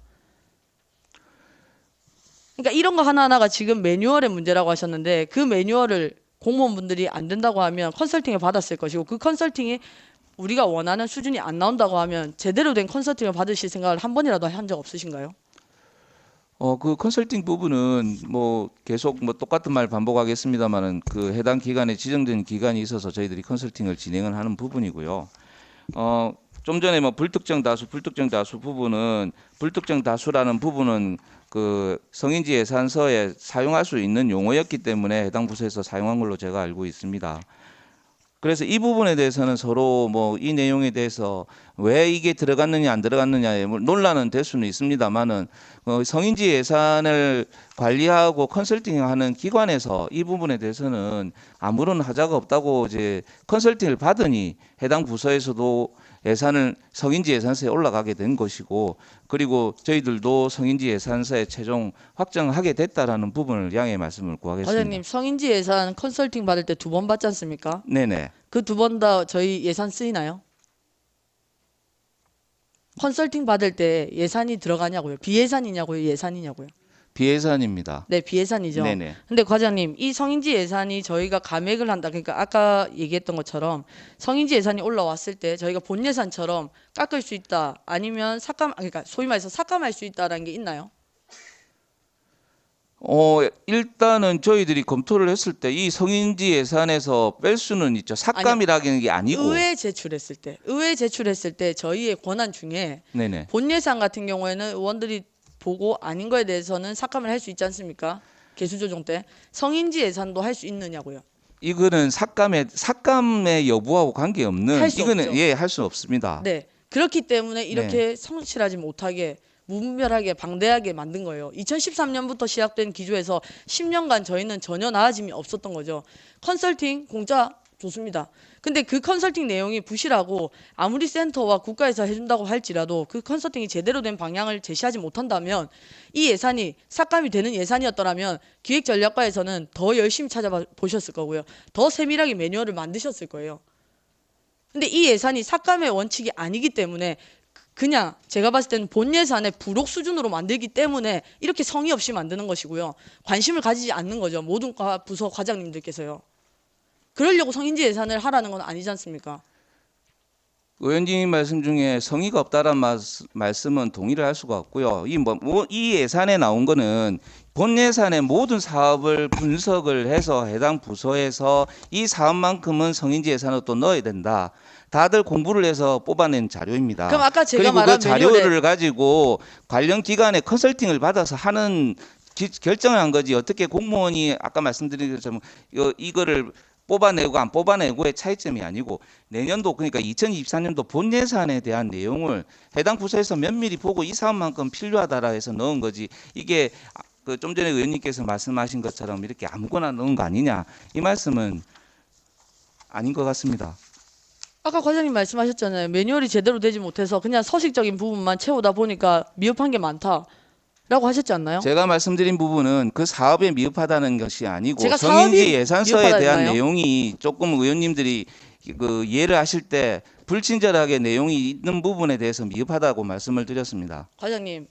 그러니까 이런 거 하나하나가 지금 매뉴얼의 문제라고 하셨는데 그 매뉴얼을 공무원분들이 안 된다고 하면 컨설팅을 받았을 것이고 그 컨설팅이 우리가 원하는 수준이 안 나온다고 하면 제대로 된 컨설팅을 받으실 생각을 한 번이라도 한 적 없으신가요? 그 컨설팅 부분은 뭐 계속 뭐 똑같은 말 반복하겠습니다만은 그 해당 기관에 지정된 기관이 있어서 저희들이 컨설팅을 진행을 하는 부분이고요. 좀 전에 뭐 불특정 다수 부분은 불특정 다수라는 부분은 그 성인지 예산서에 사용할 수 있는 용어였기 때문에 해당 부서에서 사용한 걸로 제가 알고 있습니다. 그래서 이 부분에 대해서는 서로 뭐 이 내용에 대해서 왜 이게 들어갔느냐 안 들어갔느냐에 논란은 될 수는 있습니다만은 성인지 예산을 관리하고 컨설팅하는 기관에서 이 부분에 대해서는 아무런 하자가 없다고 이제 컨설팅을 받으니 해당 부서에서도 예산을 성인지 예산서에 올라가게 된 것이고 그리고 저희들도 성인지 예산서에 최종 확정하게 됐다라는 부분을 양해 말씀을 구하겠습니다. 과장님 성인지 예산 컨설팅 받을 때 2번 받지 않습니까? 네네. 그 2번 다 저희 예산 쓰이나요? 컨설팅 받을 때 예산이 들어가냐고요? 비예산이냐고요? 예산이냐고요? 비예산입니다. 네, 비예산이죠. 네네. 근데 과장님, 이 성인지 예산이 저희가 감액을 한다. 그러니까 아까 얘기했던 것처럼 성인지 예산이 올라왔을 때 저희가 본 예산처럼 깎을 수 있다. 아니면 그러니까 소위 말해서 삭감할 수 있다라는 게 있나요? 일단은 저희들이 검토를 했을 때 이 성인지 예산에서 뺄 수는 있죠. 삭감이라는 게 아니고. 의회 제출했을 때 저희의 권한 중에 네네. 본 예산 같은 경우에는 의원들이 보고 아닌 거에 대해서는 삭감을 할 수 있지 않습니까? 개수 조정 때 성인지 예산도 할 수 있느냐고요. 이거는 삭감의 여부하고 관계없는 할수 이거는 없죠. 할 수 없습니다. 네. 그렇기 때문에 이렇게 성실하지 못하게 무분별하게 방대하게 만든 거예요. 2013년부터 시작된 기조에서 10년간 저희는 전혀 나아짐이 없었던 거죠. 컨설팅 공짜 좋습니다. 근데 그 컨설팅 내용이 부실하고 아무리 센터와 국가에서 해준다고 할지라도 그 컨설팅이 제대로 된 방향을 제시하지 못한다면 이 예산이 삭감이 되는 예산이었더라면 기획전략과에서는 더 열심히 찾아보셨을 거고요. 더 세밀하게 매뉴얼을 만드셨을 거예요. 근데 이 예산이 삭감의 원칙이 아니기 때문에 그냥 제가 봤을 때는 본 예산의 부록 수준으로 만들기 때문에 이렇게 성의 없이 만드는 것이고요. 관심을 가지지 않는 거죠. 모든 부서 과장님들께서요. 그러려고 성인지 예산을 하라는 건 아니지 않습니까? 의원님 말씀 중에 성의가 없다는 말씀은 동의를 할 수가 없고요. 이 예산에 나온 거는 본 예산의 모든 사업을 분석을 해서 해당 부서에서 이 사업만큼은 성인지 예산으로 또 넣어야 된다. 다들 공부를 해서 뽑아낸 자료입니다. 그럼 아까 제가 그리고 말한 그 자료를 가지고 관련 기관의 컨설팅을 받아서 하는 결정을 한 거지. 어떻게 공무원이 아까 말씀드린 것처럼 이거를 뽑아내고 안 뽑아내고의 차이점이 아니고 내년도 그러니까 2024년도 본 예산에 대한 내용을 해당 부서에서 면밀히 보고 이 사업만큼 필요하다라 해서 넣은 거지. 이게 그 좀 전에 의원님께서 말씀하신 것처럼 이렇게 아무거나 넣은 거 아니냐 이 말씀은 아닌 것 같습니다. 아까 과장님 말씀하셨잖아요. 매뉴얼이 제대로 되지 못해서 그냥 서식적인 부분만 채우다 보니까 미흡한 게 많다라고 하셨지 않나요? 제가 말씀드린 부분은 그 사업에 미흡하다는 것이 아니고 제가 성인지 사업이 예산서에 미흡하다 대한 했나요? 내용이 조금 의원님들이 그 이해를 하실 때 불친절하게 내용이 있는 부분에 대해서 미흡하다고 말씀을 드렸습니다. 과장님,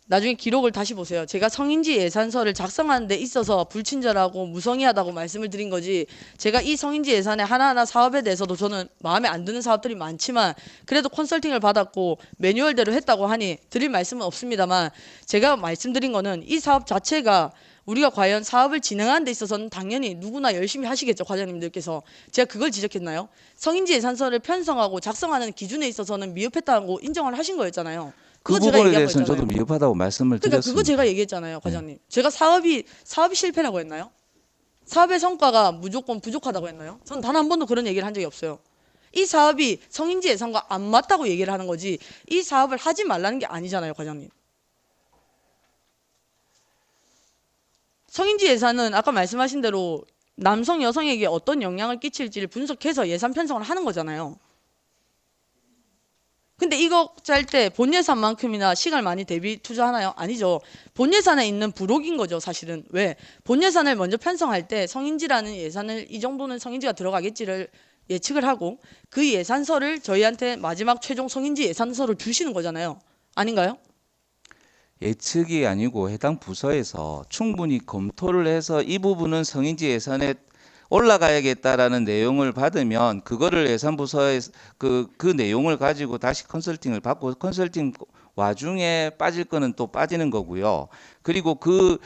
나중에 기록을 다시 보세요. 제가 성인지 예산서를 작성하는 데 있어서 불친절하고 무성의하다고 말씀을 드린 거지, 제가 이 성인지 예산의 하나하나 사업에 대해서도 저는 마음에 안 드는 사업들이 많지만 그래도 컨설팅을 받았고 매뉴얼대로 했다고 하니 드릴 말씀은 없습니다만, 제가 말씀드린 거는 이 사업 자체가 우리가 과연 사업을 진행하는 데 있어서는 당연히 누구나 열심히 하시겠죠, 과장님들께서. 제가 그걸 지적했나요? 성인지 예산서를 편성하고 작성하는 기준에 있어서는 미흡했다고 인정을 하신 거였잖아요. 그 그거 제가 부분에 얘기한 대해서는 거였잖아요. 저도 미흡하다고 말씀을 그러니까 드렸습니다. 그거 제가 얘기했잖아요, 과장님. 제가 사업이 실패라고 했나요? 사업의 성과가 무조건 부족하다고 했나요? 전 단 한 번도 그런 얘기를 한 적이 없어요. 이 사업이 성인지 예산과 안 맞다고 얘기를 하는 거지, 이 사업을 하지 말라는 게 아니잖아요, 과장님. 성인지 예산은 아까 말씀하신 대로 남성, 여성에게 어떤 영향을 끼칠지를 분석해서 예산 편성을 하는 거잖아요. 근데 이거 짤 때 본 예산만큼이나 시간을 많이 대비 투자하나요? 아니죠. 본 예산에 있는 부록인 거죠, 사실은. 왜? 본 예산을 먼저 편성할 때 성인지라는 예산을 이 정도는 성인지가 들어가겠지를 예측을 하고 그 예산서를 저희한테 마지막 최종 성인지 예산서를 주시는 거잖아요. 아닌가요? 예측이 아니고 해당 부서에서 충분히 검토를 해서 이 부분은 성인지 예산에 올라가야겠다라는 내용을 받으면 그거를 예산부서에 그 내용을 가지고 다시 컨설팅을 받고, 컨설팅 와중에 빠질 거는 또 빠지는 거고요. 그리고 그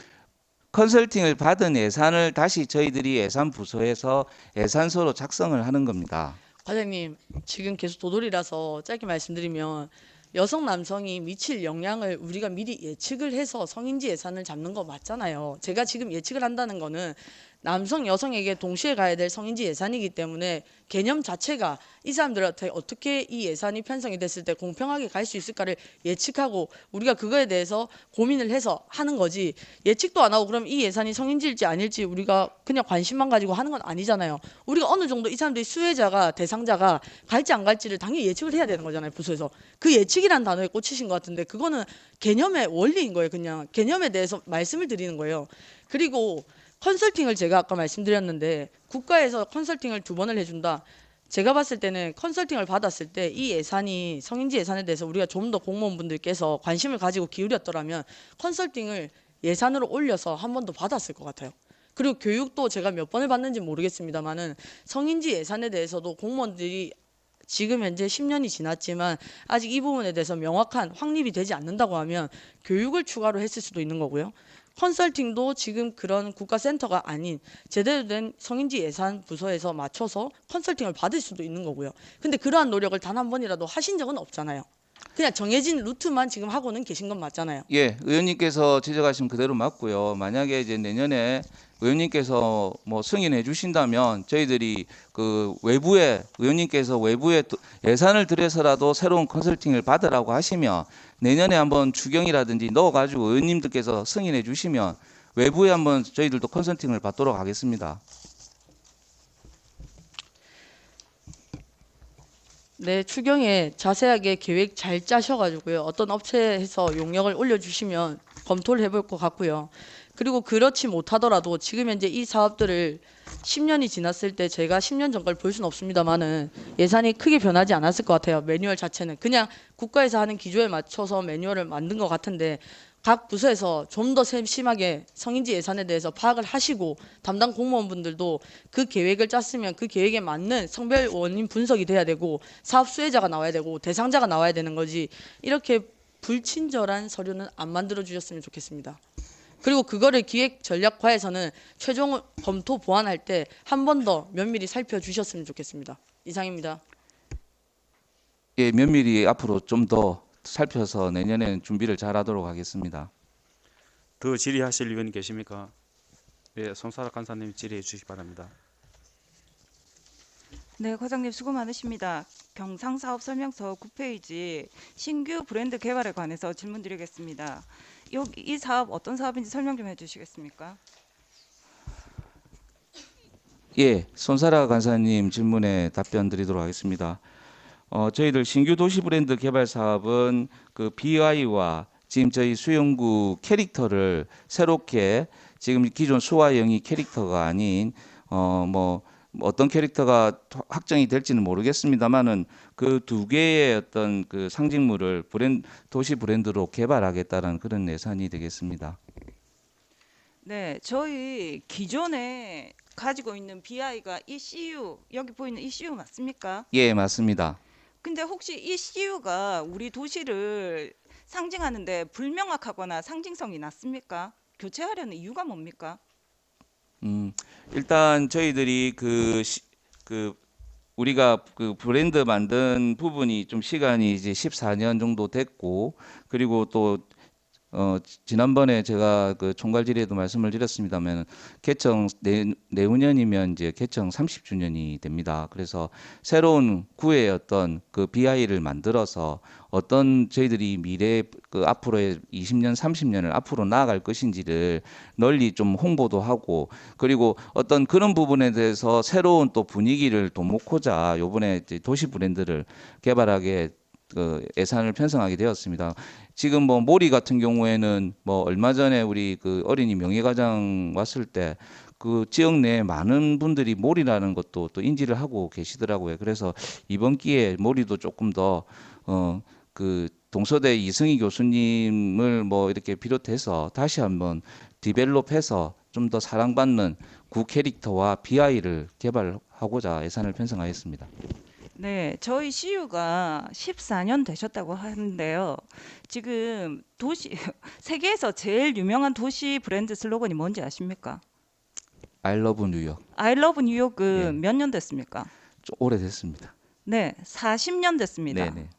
컨설팅을 받은 예산을 다시 저희들이 예산부서에서 예산서로 작성을 하는 겁니다. 과장님, 지금 계속 도돌이라서 짧게 말씀드리면 여성 남성이 미칠 영향을 우리가 미리 예측을 해서 성인지 예산을 잡는 거 맞잖아요. 제가 지금 예측을 한다는 거는 남성 여성에게 동시에 가야 될 성인지 예산이기 때문에 개념 자체가 이 사람들한테 어떻게 이 예산이 편성이 됐을 때 공평하게 갈 수 있을까를 예측하고 우리가 그거에 대해서 고민을 해서 하는 거지, 예측도 안 하고 그럼 이 예산이 성인지일지 아닐지 우리가 그냥 관심만 가지고 하는 건 아니잖아요. 우리가 어느 정도 이 사람들이 수혜자가, 대상자가 갈지 안 갈지를 당연히 예측을 해야 되는 거잖아요, 부서에서. 그 예측이라는 단어에 꽂히신 것 같은데 그거는 개념의 원리인 거예요. 그냥 개념에 대해서 말씀을 드리는 거예요. 그리고 컨설팅을 제가 아까 말씀드렸는데 국가에서 컨설팅을 2번을 해준다. 제가 봤을 때는 컨설팅을 받았을 때 이 예산이 성인지 예산에 대해서 우리가 좀 더 공무원분들께서 관심을 가지고 기울였더라면 컨설팅을 예산으로 올려서 한 번 더 받았을 것 같아요. 그리고 교육도 제가 몇 번을 받는지 모르겠습니다만은 성인지 예산에 대해서도 공무원들이 지금 현재 10년이 지났지만 아직 이 부분에 대해서 명확한 확립이 되지 않는다고 하면 교육을 추가로 했을 수도 있는 거고요. 컨설팅도 지금 그런 국가센터가 아닌 제대로 된 성인지 예산 부서에서 맞춰서 컨설팅을 받을 수도 있는 거고요. 근데 그러한 노력을 단 한 번이라도 하신 적은 없잖아요. 그냥 정해진 루트만 지금 하고는 계신 건 맞잖아요. 예, 의원님께서 지적하신 그대로 맞고요. 만약에 이제 내년에 의원님께서 뭐 승인해 주신다면 저희들이 그 의원님께서 외부에 예산을 들여서라도 새로운 컨설팅을 받으라고 하시면 내년에 한번 추경이라든지 넣어가지고 의원님들께서 승인해 주시면 외부에 한번 저희들도 컨설팅을 받도록 하겠습니다. 네, 추경에 자세하게 계획 잘 짜셔가지고요. 어떤 업체에서 용역을 올려주시면 검토를 해볼 것 같고요. 그리고 그렇지 못하더라도 지금 현재 이 사업들을 10년이 지났을 때 제가 10년 전 걸 볼 수는 없습니다만은 예산이 크게 변하지 않았을 것 같아요. 매뉴얼 자체는 그냥 국가에서 하는 기조에 맞춰서 매뉴얼을 만든 것 같은데 각 부서에서 좀 더 심하게 성인지 예산에 대해서 파악을 하시고 담당 공무원분들도 그 계획을 짰으면 그 계획에 맞는 성별 원인 분석이 돼야 되고 사업 수혜자가 나와야 되고 대상자가 나와야 되는 거지, 이렇게 불친절한 서류는 안 만들어 주셨으면 좋겠습니다. 그리고 그거를 기획전략과에서는 최종 검토 보완할 때 한 번 더 면밀히 살펴주셨으면 좋겠습니다. 이상입니다. 예, 면밀히 앞으로 좀 더 살펴서 내년에는 준비를 잘하도록 하겠습니다. 더 질의하실 의원 계십니까? 예, 손사락 간사님 질의해 주시기 바랍니다. 네, 과장님 수고 많으십니다. 경상사업 설명서 9페이지 신규 브랜드 개발에 관해서 질문드리겠습니다. 이 사업 어떤 사업인지 설명 좀 해주시겠습니까? 예, 손사라 간사님 질문에 답변 드리도록 하겠습니다. 저희들 신규 도시 브랜드 개발 사업은 그 BI와 지금 저희 수영구 캐릭터를 새롭게 지금 기존 수와 영희 캐릭터가 아닌 뭐 어떤 캐릭터가 확정이 될지는 모르겠습니다만은 그 두 개의 어떤 그 상징물을 도시 브랜드로 개발하겠다는 그런 예산이 되겠습니다. 네, 저희 기존에 가지고 있는 BI가 ECU, 여기 보이는 ECU 맞습니까? 예, 맞습니다. 근데 혹시 ECU가 우리 도시를 상징하는데 불명확하거나 상징성이 낮습니까? 교체하려는 이유가 뭡니까? 일단 저희들이 그 우리가 그 브랜드 만든 부분이 좀 시간이 이제 14년 정도 됐고, 그리고 또 지난번에 제가 그 총괄 질의에도 말씀을 드렸습니다만 개청 내후년이면 이제 개청 30주년이 됩니다. 그래서 새로운 구의 어떤 그 BI를 만들어서 어떤 저희들이 미래 그 앞으로의 20년, 30년을 앞으로 나아갈 것인지를 널리 좀 홍보도 하고, 그리고 어떤 그런 부분에 대해서 새로운 또 분위기를 도모코자 요번에 이제 도시 브랜드를 개발하게 그 예산을 편성하게 되었습니다. 지금 뭐 모리 같은 경우에는 뭐 얼마 전에 우리 그 어린이 명예가장 왔을 때 그 지역 내에 많은 분들이 모리라는 것도 또 인지를 하고 계시더라고요. 그래서 이번 기회에 모리도 조금 더 그 동서대 이승희 교수님을 뭐 이렇게 비롯해서 다시 한번 디벨롭해서 좀 더 사랑받는 구 캐릭터와 BI를 개발하고자 예산을 편성하였습니다. 네, 저희 CU가 14년 되셨다고 하는데요. 지금 도시 세계에서 제일 유명한 도시 브랜드 슬로건이 뭔지 아십니까? I love 뉴욕. I love 뉴욕은 예. 몇 년 됐습니까? 좀 오래됐습니다. 네, 40년 됐습니다. 네네.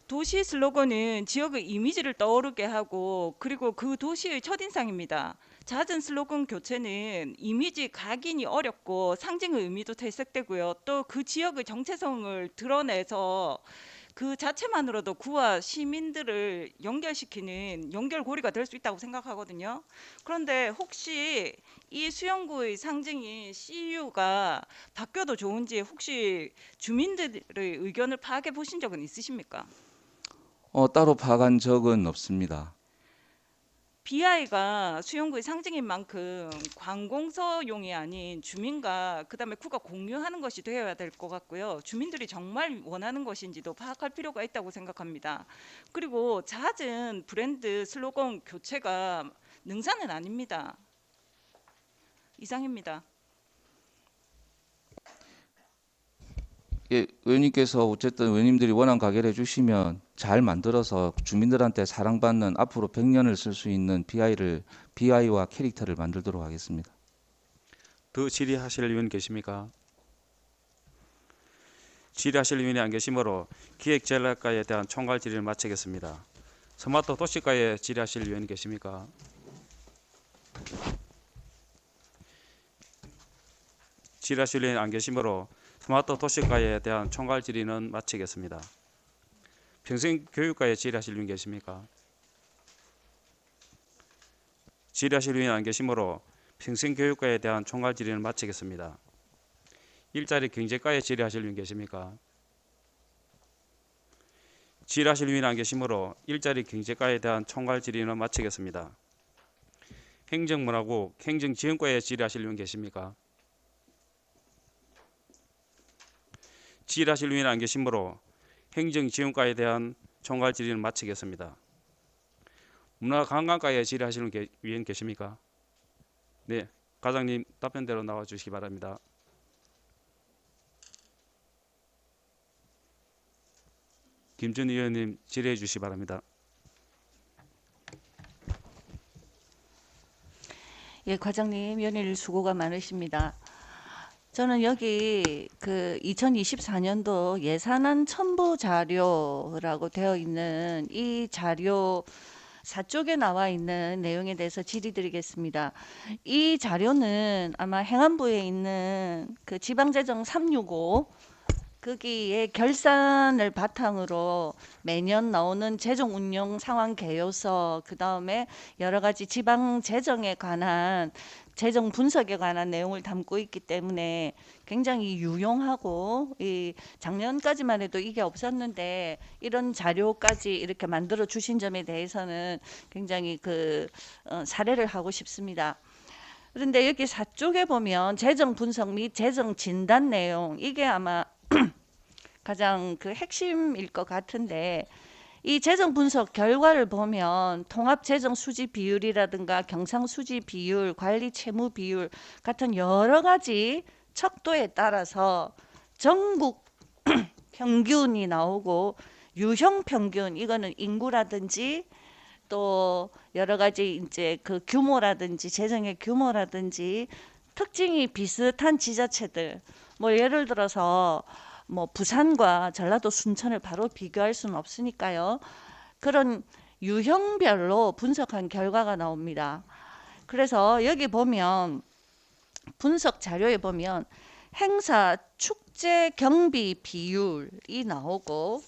도시 슬로건은 지역의 이미지를 떠오르게 하고 그리고 그 도시의 첫인상입니다. 잦은 슬로건 교체는 이미지 각인이 어렵고 상징의 의미도 퇴색되고요. 또 그 지역의 정체성을 드러내서 그 자체만으로도 구와 시민들을 연결시키는 연결고리가 될 수 있다고 생각하거든요. 그런데 혹시 이 수영구의 상징인 CU가 바뀌어도 좋은지 혹시 주민들의 의견을 파악해 보신 적은 있으십니까? 따로 파악한 적은 없습니다. BI가 수용구의 상징인 만큼 관공서용이 아닌 주민과 그다음에 구가 공유하는 것이 되어야 될 것 같고요. 주민들이 정말 원하는 것인지도 파악할 필요가 있다고 생각합니다. 그리고 잦은 브랜드 슬로건 교체가 능사는 아닙니다. 이상입니다. 예, 의원님께서 어쨌든 의원님들이 원안 가결해 주시면 잘 만들어서 주민들한테 사랑받는 앞으로 100년을 쓸 수 있는 BI와 캐릭터를 만들도록 하겠습니다. 더 질의하실 의원 계십니까? 질의하실 의원이 안 계시므로 기획전략과에 대한 총괄 질의를 마치겠습니다. 스마트 도시과에 질의하실 의원이 계십니까? 질의하실 의원이 안 계시므로 스마트 도시과에 대한 총괄 질의는 마치겠습니다. 평생교육과에 질의하실 의원 계십니까? 질의하실 의원이 안 계시므로 평생교육과에 대한 총괄 질의는 마치겠습니다. 일자리 경제과에 질의하실 의원 계십니까? 질의하실 의원이 안 계시므로 일자리 경제과에 대한 총괄 질의는 마치겠습니다. 행정문화국 행정지원과에 질의하실 의원 계십니까? 질의하실 의원이 안 계시므로 행정지원과에 대한 총괄 질의는 마치겠습니다. 문화관광과에 질의하실 의원 계십니까? 네, 과장님 답변대로 나와 주시기 바랍니다. 김준 의원님 질의해 주시기 바랍니다. 예, 과장님 연일 수고가 많으십니다. 저는 여기 그 2024년도 예산안 첨부 자료라고 되어 있는 이 자료 4쪽에 나와 있는 내용에 대해서 질의드리겠습니다. 이 자료는 아마 행안부에 있는 그 지방재정 365 거기에 결산을 바탕으로 매년 나오는 재정 운용 상황 개요서, 그다음에 여러 가지 지방 재정에 관한 재정 분석에 관한 내용을 담고 있기 때문에 굉장히 유용하고, 이 작년까지만 해도 이게 없었는데 이런 자료까지 이렇게 만들어 주신 점에 대해서는 굉장히 사례를 하고 싶습니다. 그런데 여기 4쪽에 보면 재정 분석 및 재정 진단 내용, 이게 아마 가장 핵심일 것 같은데, 이 재정 분석 결과를 보면 통합 재정 수지 비율이라든가 경상 수지 비율, 관리 채무 비율 같은 여러 가지 척도에 따라서 전국 평균이 나오고, 유형 평균, 이거는 인구라든지 또 여러 가지 이제 규모라든지 재정의 규모라든지 특징이 비슷한 지자체들, 뭐 예를 들어서 뭐 부산과 전라도 순천을 바로 비교할 수는 없으니까요. 그런 유형별로 분석한 결과가 나옵니다. 그래서 여기 보면 분석 자료에 보면 행사 축제 경비 비율이 나오고,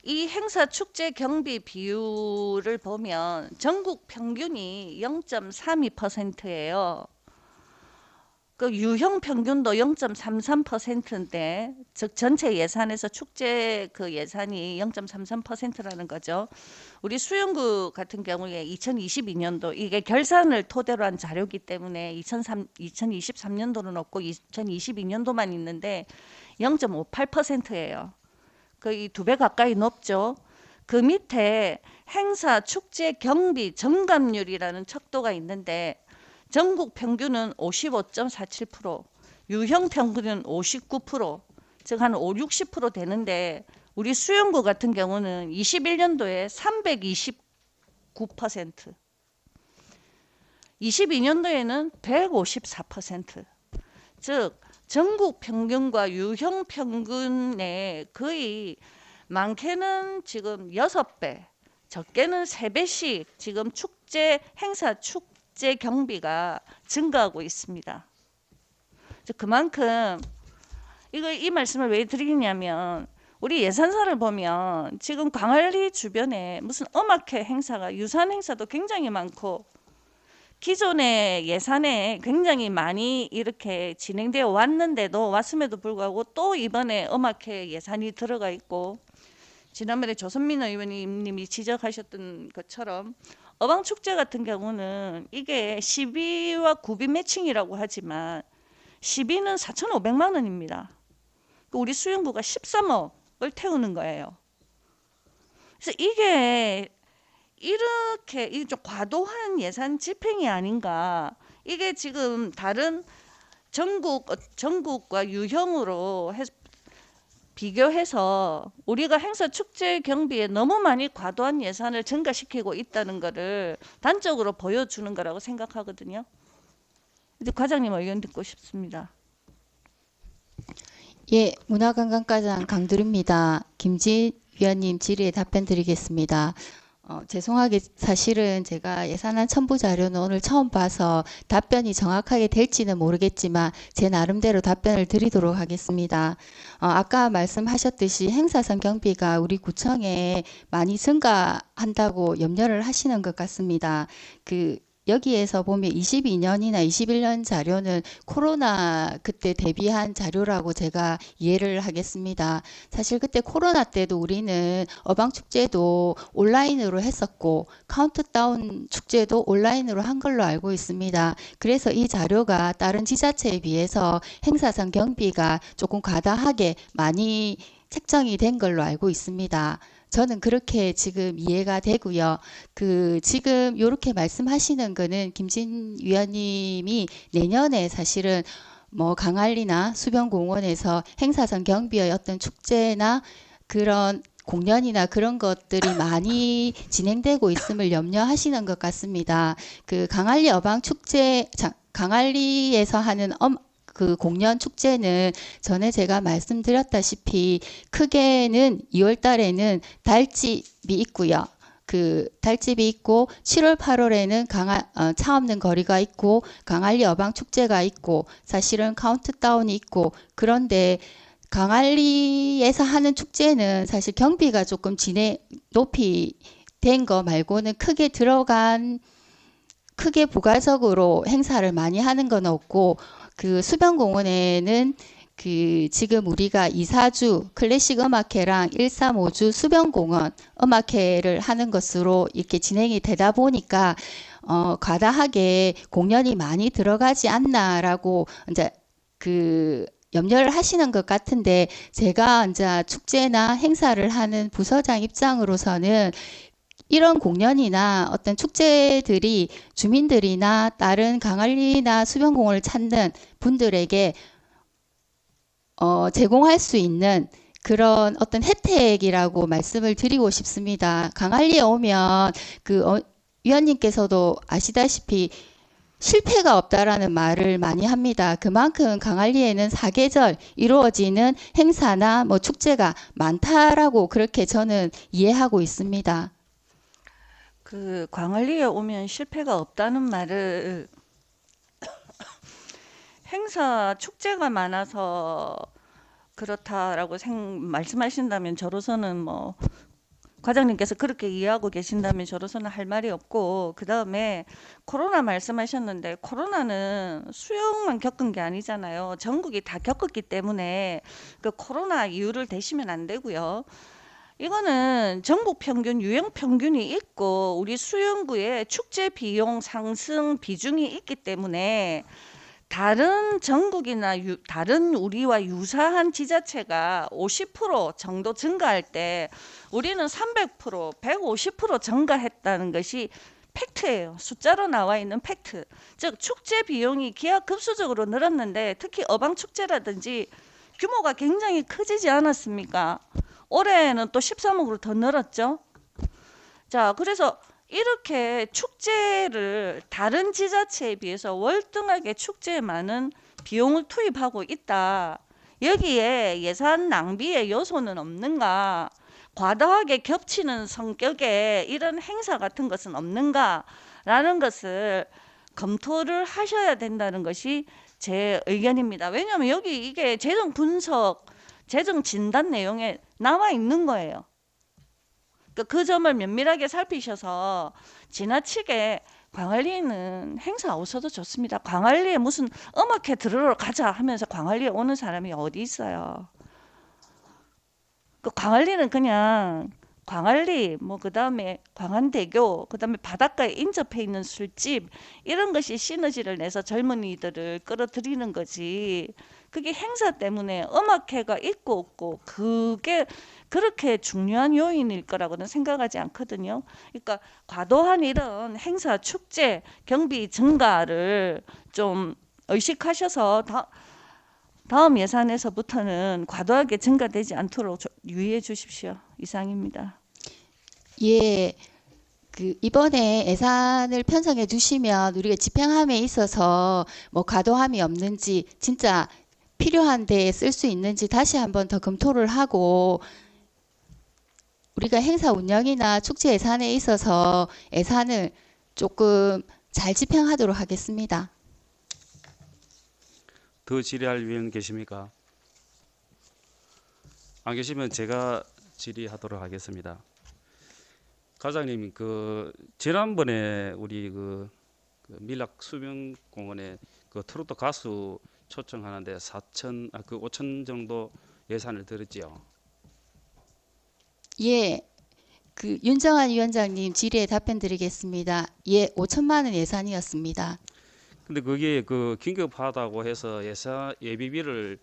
이 행사 축제 경비 비율을 보면 전국 평균이 0.32%예요. 그 유형 평균도 0.33%인데, 즉 전체 예산에서 축제 예산이 0.33%라는 거죠. 우리 수영구 같은 경우에 2022년도, 이게 결산을 토대로 한 자료이기 때문에 2023년도는 없고 2022년도만 있는데 0.58%예요. 거의 2배 가까이 높죠. 그 밑에 행사 축제 경비 정감률이라는 척도가 있는데, 전국 평균은 55.47%, 유형 평균은 59%, 즉 한 5, 60% 되는데, 우리 수영구 같은 경우는 21년도에 329%, 22년도에는 154%, 즉 전국 평균과 유형 평균의 거의 많게는 지금 6배, 적게는 3배씩 지금 행사 축제 경비가 증가하고 있습니다. 그만큼 이 말씀을 왜 드리냐면, 우리 예산서를 보면 지금 광안리 주변에 무슨 음악회 행사가, 유산 행사도 굉장히 많고, 기존의 예산에 굉장히 많이 이렇게 진행되어 왔음에도 불구하고 또 이번에 음악회 예산이 들어가 있고, 지난번에 조선민 의원님이 지적하셨던 것처럼 어방축제 같은 경우는 이게 10위와 9위 매칭이라고 하지만 10위는 4,500만 원입니다. 우리 수영구가 13억을 태우는 거예요. 그래서 이게 이렇게 좀 과도한 예산 집행이 아닌가. 이게 지금 다른 전국과 유형으로 비교해서 우리가 행사 축제 경비에 너무 많이 과도한 예산을 증가시키고 있다는 것을 단적으로 보여주는 거라고 생각하거든요. 이제 과장님 의견 듣고 싶습니다. 예, 문화관광과장 강두루입니다. 김진 위원님 질의에 답변 드리겠습니다. 죄송하게 사실은 제가 예산안 첨부 자료는 오늘 처음 봐서 답변이 정확하게 될지는 모르겠지만 제 나름대로 답변을 드리도록 하겠습니다. 아까 말씀하셨듯이 행사선 경비가 우리 구청에 많이 증가한다고 염려를 하시는 것 같습니다. 여기에서 보면 22년이나 21년 자료는 코로나 그때 대비한 자료라고 제가 이해를 하겠습니다. 사실 그때 코로나 때도 우리는 어방축제도 온라인으로 했었고 카운트다운 축제도 온라인으로 한 걸로 알고 있습니다. 그래서 이 자료가 다른 지자체에 비해서 행사상 경비가 조금 과다하게 많이 책정이 된 걸로 알고 있습니다. 저는 그렇게 지금 이해가 되고요. 지금 이렇게 말씀하시는 거는 김진 위원님이 내년에 사실은 뭐 강안리나 수변공원에서 행사선 경비의 어떤 축제나 그런 공연이나 그런 것들이 많이 진행되고 있음을 염려하시는 것 같습니다. 강안리 어방축제, 강안리에서 하는 공연 축제는 전에 제가 말씀드렸다시피 크게는 2월 달에는 달집이 있고요. 달집이 있고 7월 8월에는 차 없는 거리가 있고 강안리 어방 축제가 있고 사실은 카운트다운이 있고, 그런데 강안리에서 하는 축제는 사실 경비가 조금 높이 된 거 말고는 크게 부가적으로 행사를 많이 하는 건 없고, 그 수변공원에는 그 지금 우리가 2, 4주 클래식 음악회랑 1, 3, 5주 수변공원 음악회를 하는 것으로 이렇게 진행이 되다 보니까 과다하게 공연이 많이 들어가지 않나라고 이제 그 염려를 하시는 것 같은데, 제가 이제 축제나 행사를 하는 부서장 입장으로서는 이런 공연이나 어떤 축제들이 주민들이나 다른 강안리나 수변공원을 찾는 분들에게 제공할 수 있는 그런 어떤 혜택이라고 말씀을 드리고 싶습니다. 강안리에 오면 위원님께서도 아시다시피 실패가 없다라는 말을 많이 합니다. 그만큼 강안리에는 사계절 이루어지는 행사나 뭐 축제가 많다라고 그렇게 저는 이해하고 있습니다. 그 광안리에 오면 실패가 없다는 말을 행사 축제가 많아서 그렇다라고 말씀하신다면 저로서는 뭐 과장님께서 그렇게 이해하고 계신다면 저로서는 할 말이 없고, 그 다음에 코로나 말씀하셨는데 코로나는 수영만 겪은 게 아니잖아요. 전국이 다 겪었기 때문에 그 코로나 이유를 대시면 안 되고요. 이거는 전국 평균, 유형 평균이 있고 우리 수영구의 축제 비용 상승 비중이 있기 때문에 다른 전국이나 다른 우리와 유사한 지자체가 50% 정도 증가할 때 우리는 300%, 150% 증가했다는 것이 팩트예요. 숫자로 나와 있는 팩트. 즉 축제 비용이 기하급수적으로 늘었는데, 특히 어방축제라든지 규모가 굉장히 커지지 않았습니까? 올해는 또 13억으로 더 늘었죠. 자, 그래서 이렇게 축제를 다른 지자체에 비해서 월등하게 축제에 많은 비용을 투입하고 있다. 여기에 예산 낭비의 요소는 없는가? 과다하게 겹치는 성격의 이런 행사 같은 것은 없는가라는 것을 검토를 하셔야 된다는 것이 제 의견입니다. 왜냐하면 여기 이게 재정 분석, 재정 진단 내용에 나와 있는 거예요. 그 점을 면밀하게 살피셔서 지나치게 광안리는 행사 없어도 좋습니다. 광안리에 무슨 음악회 들으러 가자 하면서 광안리에 오는 사람이 어디 있어요? 그 광안리는 그냥 광안리, 뭐 그다음에 광안대교, 그다음에 바닷가에 인접해 있는 술집, 이런 것이 시너지를 내서 젊은이들을 끌어들이는 거지. 그게 행사 때문에 음악회가 있고 없고 그게 그렇게 중요한 요인일 거라고는 생각하지 않거든요. 그러니까 과도한 이런 행사, 축제, 경비 증가를 좀 의식하셔서 다음 예산에서부터는 과도하게 증가되지 않도록 유의해 주십시오. 이상입니다. 예, 이번에 예산을 편성해 주시면 우리가 집행함에 있어서 뭐 과도함이 없는지, 진짜 필요한 데에 쓸 수 있는지 다시 한번 더 검토를 하고, 우리가 행사 운영이나 축제 예산에 있어서 예산을 조금 잘 집행하도록 하겠습니다. 더 질의할 위원 계십니까? 안 계시면 제가 질의하도록 하겠습니다. 과장님, 지난번에 우리 밀락 수변공원에 트로트 가수 초청하는데 5천 정도 예산을 들었지요. 예, 윤정한 위원장님 질의에 답변 드리겠습니다. 예, 5천만 원 예산이었습니다. 근데 그게 긴급하다고 해서 예비비를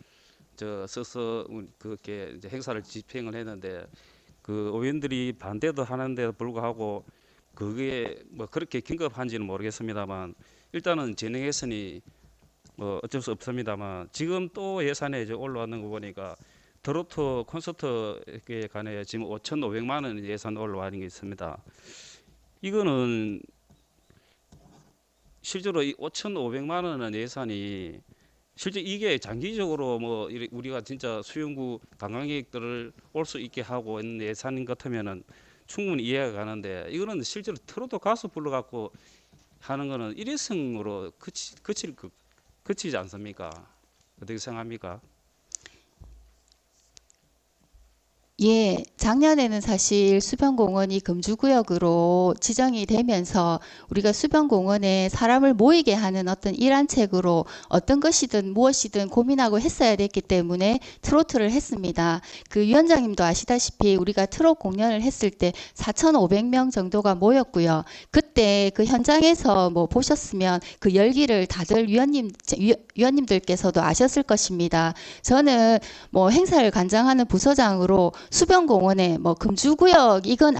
써서 그렇게 이제 행사를 집행을 했는데, 의원들이 반대도 하는데도 불구하고 그게 뭐 그렇게 긴급한지는 모르겠습니다만, 일단은 진행했으니 뭐 어쩔 수 없습니다만, 지금 또 예산에 이제 올라왔는 거 보니까 트로트 콘서트에 관해 지금 5,500만 원 예산 올라와 있는 게 있습니다. 이거는 실제로 이 5,500만 원은 예산이 실제 이게 장기적으로 뭐 우리가 진짜 수영구 관광객들을 올 수 있게 하고 있는 예산인 것 같으면은 충분히 이해가 가는데, 이거는 실제로 트로트 가수 불러갖고 하는 거는 일회성으로 그치지 않습니까? 어떻게 생각합니까? 예, 작년에는 사실 수변공원이 금주구역으로 지정이 되면서 우리가 수변공원에 사람을 모이게 하는 어떤 일환책으로 어떤 것이든 무엇이든 고민하고 했어야 됐기 때문에 트로트를 했습니다. 그 위원장님도 아시다시피 우리가 트롯 공연을 했을 때 4,500명 정도가 모였고요. 그때 그 현장에서 뭐 보셨으면 그 열기를 다들 위원님들께서도 아셨을 것입니다. 저는 뭐 행사를 관장하는 부서장으로 수변공원에 뭐 금주구역 이건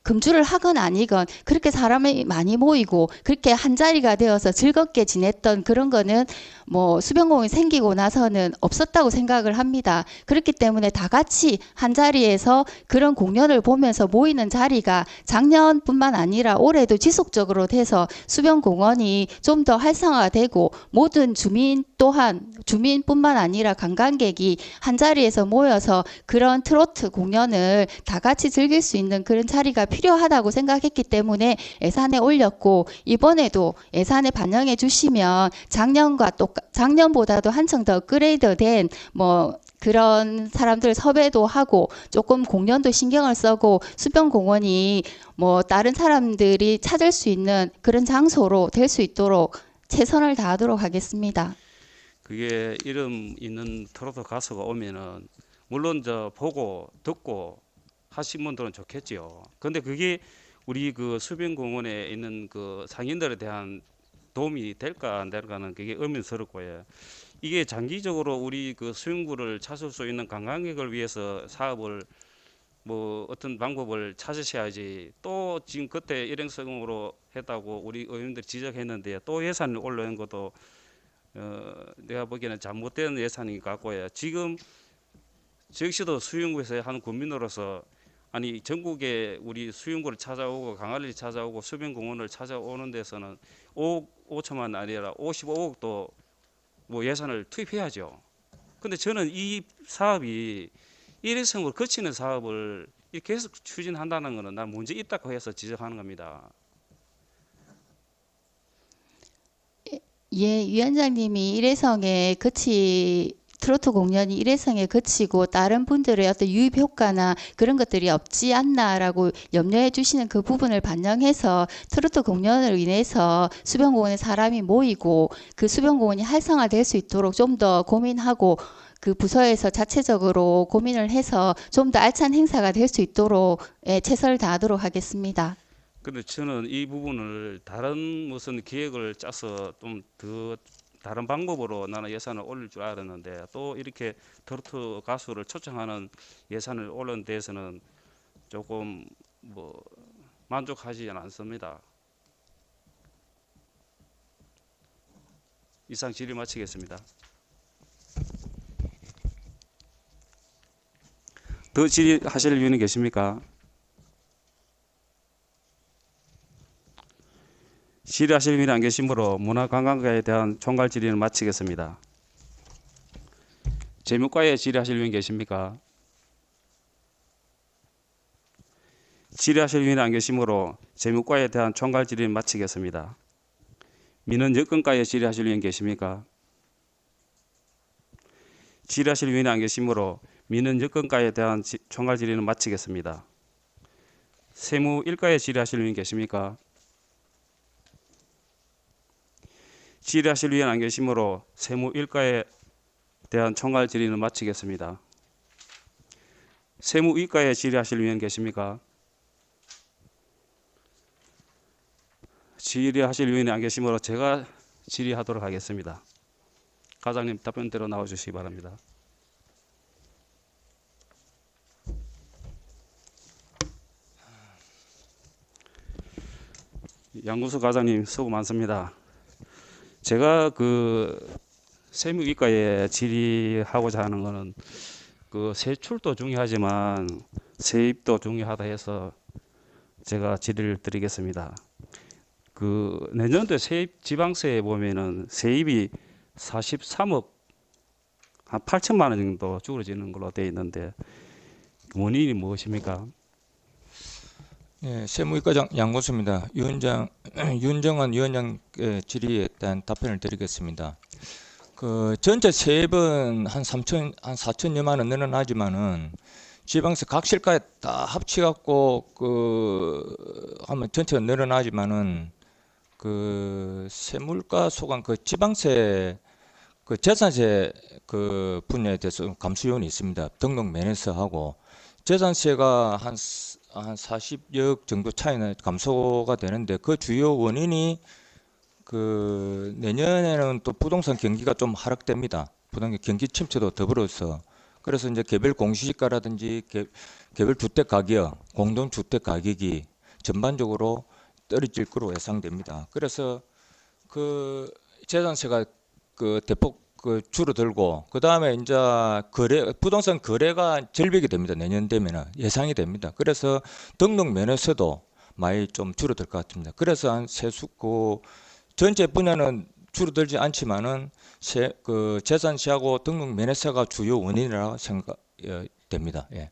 금주를 하건 아니건 그렇게 사람이 많이 모이고 그렇게 한 자리가 되어서 즐겁게 지냈던 그런 거는 뭐 수변공원이 생기고 나서는 없었다고 생각을 합니다. 그렇기 때문에 다 같이 한 자리에서 그런 공연을 보면서 모이는 자리가 작년뿐만 아니라 올해도 지속적으로 돼서 수변공원이 좀 더 활성화되고 모든 주민 또한 주민뿐만 아니라 관광객이 한 자리에서 모여서 그런 트로트 공연을 다 같이 즐길 수 있는 그런 자리가 필요하다고 생각했기 때문에 예산에 올렸고 이번에도 예산에 반영해 주시면 작년보다도 한층 더 업그레이드된 뭐 그런 사람들 섭외도 하고 조금 공연도 신경을 쓰고 수변공원이 뭐 다른 사람들이 찾을 수 있는 그런 장소로 될 수 있도록 최선을 다하도록 하겠습니다. 그게 이름 있는 트로트 가수가 오면은 물론 저 보고 듣고 하신 분들은 좋겠지요. 근데 그게 우리 그 수변공원에 있는 그 상인들에 대한 도움이 될까 안 될까는 그게 의문스럽고요. 이게 장기적으로 우리 그 수영구를 찾을 수 있는 관광객을 위해서 사업을 뭐 어떤 방법을 찾으셔야지. 또 지금 그때 일행성으로 했다고 우리 의원들이 지적했는데 또 예산을 올리는 것도 내가 보기에는 잘못된 예산인 것 같고요. 지금 제시도 수영구에서 한 국민으로서 아니 전국에 우리 수영구를 찾아오고 강화를 찾아오고 수변공원을 찾아오는 데서는 5억 5천만 아니라 55억도 뭐 예산을 투입해야죠. 근데 저는 이 사업이 일회성으로 거치는 사업을 이렇게 계속 추진한다는 것은 난 문제 있다고 해서 지적하는 겁니다. 예, 위원장님이 일회성에 트로트 공연이 일회성에 그치고 다른 분들의 어떤 유입 효과나 그런 것들이 없지 않나라고 염려해 주시는 그 부분을 반영해서 트로트 공연을 인해서 수변공원에 사람이 모이고 그 수변공원이 활성화될 수 있도록 좀 더 고민하고 그 부서에서 자체적으로 고민을 해서 좀 더 알찬 행사가 될 수 있도록 최선을 다하도록 하겠습니다. 근데 저는 이 부분을 다른 무슨 기획을 짜서 좀 더 다른 방법으로 나는 예산을 올릴 줄 알았는데 또 이렇게 트로트 가수를 초청하는 예산을 올린 데에서는 조금 뭐 만족하지는 않습니다. 이상 질의 마치겠습니다. 더 질의하실 의원이 계십니까? 질의하실 의원이 안 계시므로 문화관광가에 대한 총괄 질의를 마치겠습니다. 재무과에 질의하실 의원 계십니까? 질의하실 의원이 안 계시므로 재무과에 대한 총괄 질의를 마치겠습니다. 민원 여건과에 질의하실 의원 계십니까? 질의하실 의원이 안 계시므로 민원 여건과에 대한 총괄 질의는 마치겠습니다. 세무 1과에 질의하실 의원 계십니까? 질의하실 의원 안 계시므로 세무 1과에 대한 총괄 질의는 마치겠습니다. 세무 2과에 질의하실 의원 계십니까? 질의하실 의원이 안 계시므로 제가 질의하도록 하겠습니다. 과장님 답변대로 나와주시기 바랍니다. 양구수 과장님 수고 많습니다. 제가 그 세무위과에 질의하고자 하는 것은 그 세출도 중요하지만 세입도 중요하다 해서 제가 질의를 드리겠습니다. 그 내년도에 세입 지방세에 보면은 세입이 43억 한 8천만 원 정도 줄어지는 걸로 되어 있는데 원인이 무엇입니까? 네, 세무위과장 양고수입니다. 윤정원 위원장 질의에 대한 답변을 드리겠습니다. 그 전체 세입은 한 4천여만 원 늘어나지만은 지방세 각 실까지 다 합치갖고 그 하면 전체가 늘어나지만은 그 세물가 소관 그 지방세 그 재산세 그 분야에 대해서 감수 요인이 있습니다. 등록 면에서하고 재산세가 한 40억 정도 차이나 감소가 되는데 그 주요 원인이 그 내년에는 또 부동산 경기가 좀 하락됩니다. 부동산 경기 침체도 더불어서 그래서 이제 개별 공시지가라든지 개별 주택 가격, 공동 주택 가격이 전반적으로 떨어질 거로 예상됩니다. 그래서 그 재산세가 그 대폭 그 줄어들고 그 다음에 이제 부동산 거래가 절벽이 됩니다. 내년 되면은 예상이 됩니다. 그래서 등록 면에서도 많이 좀 줄어들 것 같습니다. 그래서 한 세수 그 전체 분야는 줄어들지 않지만은 그 재산세하고 등록 면에서가 주요 원인이라고 생각됩니다. 예.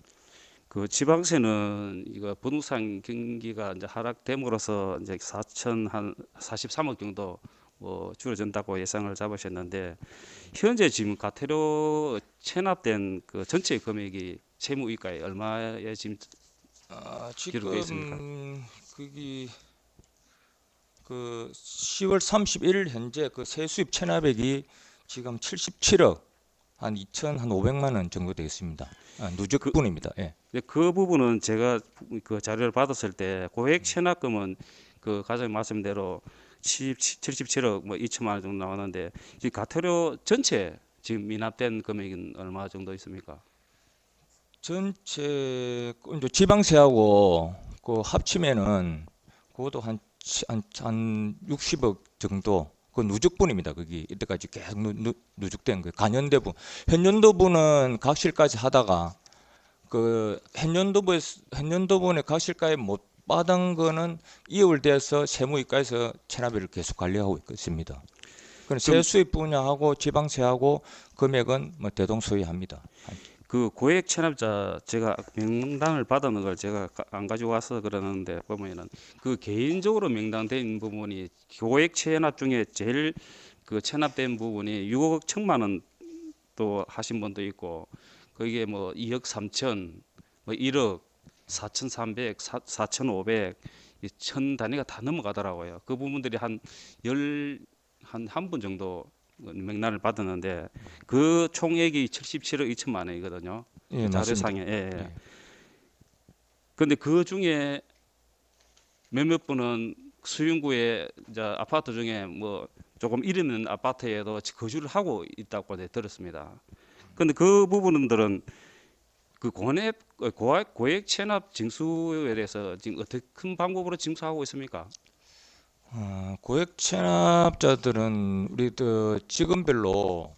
그 지방세는 이거 부동산 경기가 이제 하락됨으로써 이제 4,043억 정도 뭐 줄어든다고 예상을 잡으셨는데 현재 지금 과태료 체납된 그 전체 금액이 세무이가에 얼마에 지금 기록되어 있습니까? 지금 그게 그 10월 31일 현재 그 세수입 체납액이 지금 77억 한 2,500만 원 정도 되겠습니다. 누적분입니다. 예. 그 부분은 제가 그 자료를 받았을 때 고액 체납금은 그 과장님 말씀대로 77억 뭐 2천만 원 정도 나왔는데 이 과태료 전체 지금 미납된 금액은 얼마 정도 있습니까? 전체 이제 지방세하고 그 합치면은 그것도 한 60억 정도 그 누적분입니다. 그게 이때까지 계속 누적된 거 간연대분 현년도분은 각실까지 하다가 그 현년도분의 각실까지 못 받은 거는 2월 돼서 세무이과에서 체납비를 계속 관리하고 있습니다. 그럼 세수입 분야하고 지방세하고 금액은 뭐 대동소이합니다. 그 고액 체납자 제가 명단을 받은 걸 제가 안 가지고 와서 그러는데 보면은 그 개인적으로 명단된 부분이 고액 체납 중에 제일 그 체납된 부분이 6억 1천만 원 또 하신 분도 있고 그게 뭐 2억 3천 뭐 1억 4,300, 4,500, 1,000 단위가 다 넘어가더라고요. 그 부분들이 한 분 정도 명단을 받았는데 그 총액이 77억 2천만 원이거든요. 예, 맞습니다. 자료상에. 예. 예. 근데 그 중에 몇몇 분은 수윤구의 이제 아파트 중에 뭐 조금 이름 있는 아파트에도 거주를 하고 있다고 들었습니다. 근데 그 부분들은 그 고액 체납 징수에 대해서 지금 어떻게 큰 방법으로 징수하고 있습니까? 고액 체납자들은 우리 지금별로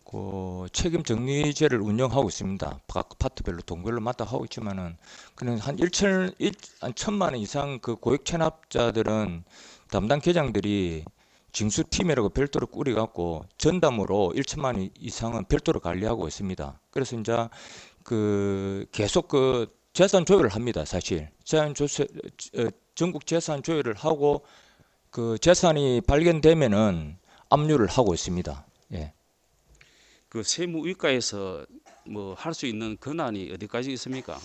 그 책임 정리제를 운영하고 있습니다. 각 파트별로 동별로 맡아 하고 있지만은 그는 한 1천만 원 이상 그 고액 체납자들은 담당 계장들이 징수팀이라고 별도로 꾸려갖고 전담으로 1천만 원 이상은 별도로 관리하고 있습니다. 그래서 이제 그 계속 그 재산 조회를 합니다. 사실 전국 재산 조회를 하고 그 재산이 발견되면은 압류를 하고 있습니다. 예. 그 세무위과에서 뭐 할 수 있는 권한이 어디까지 있습니까?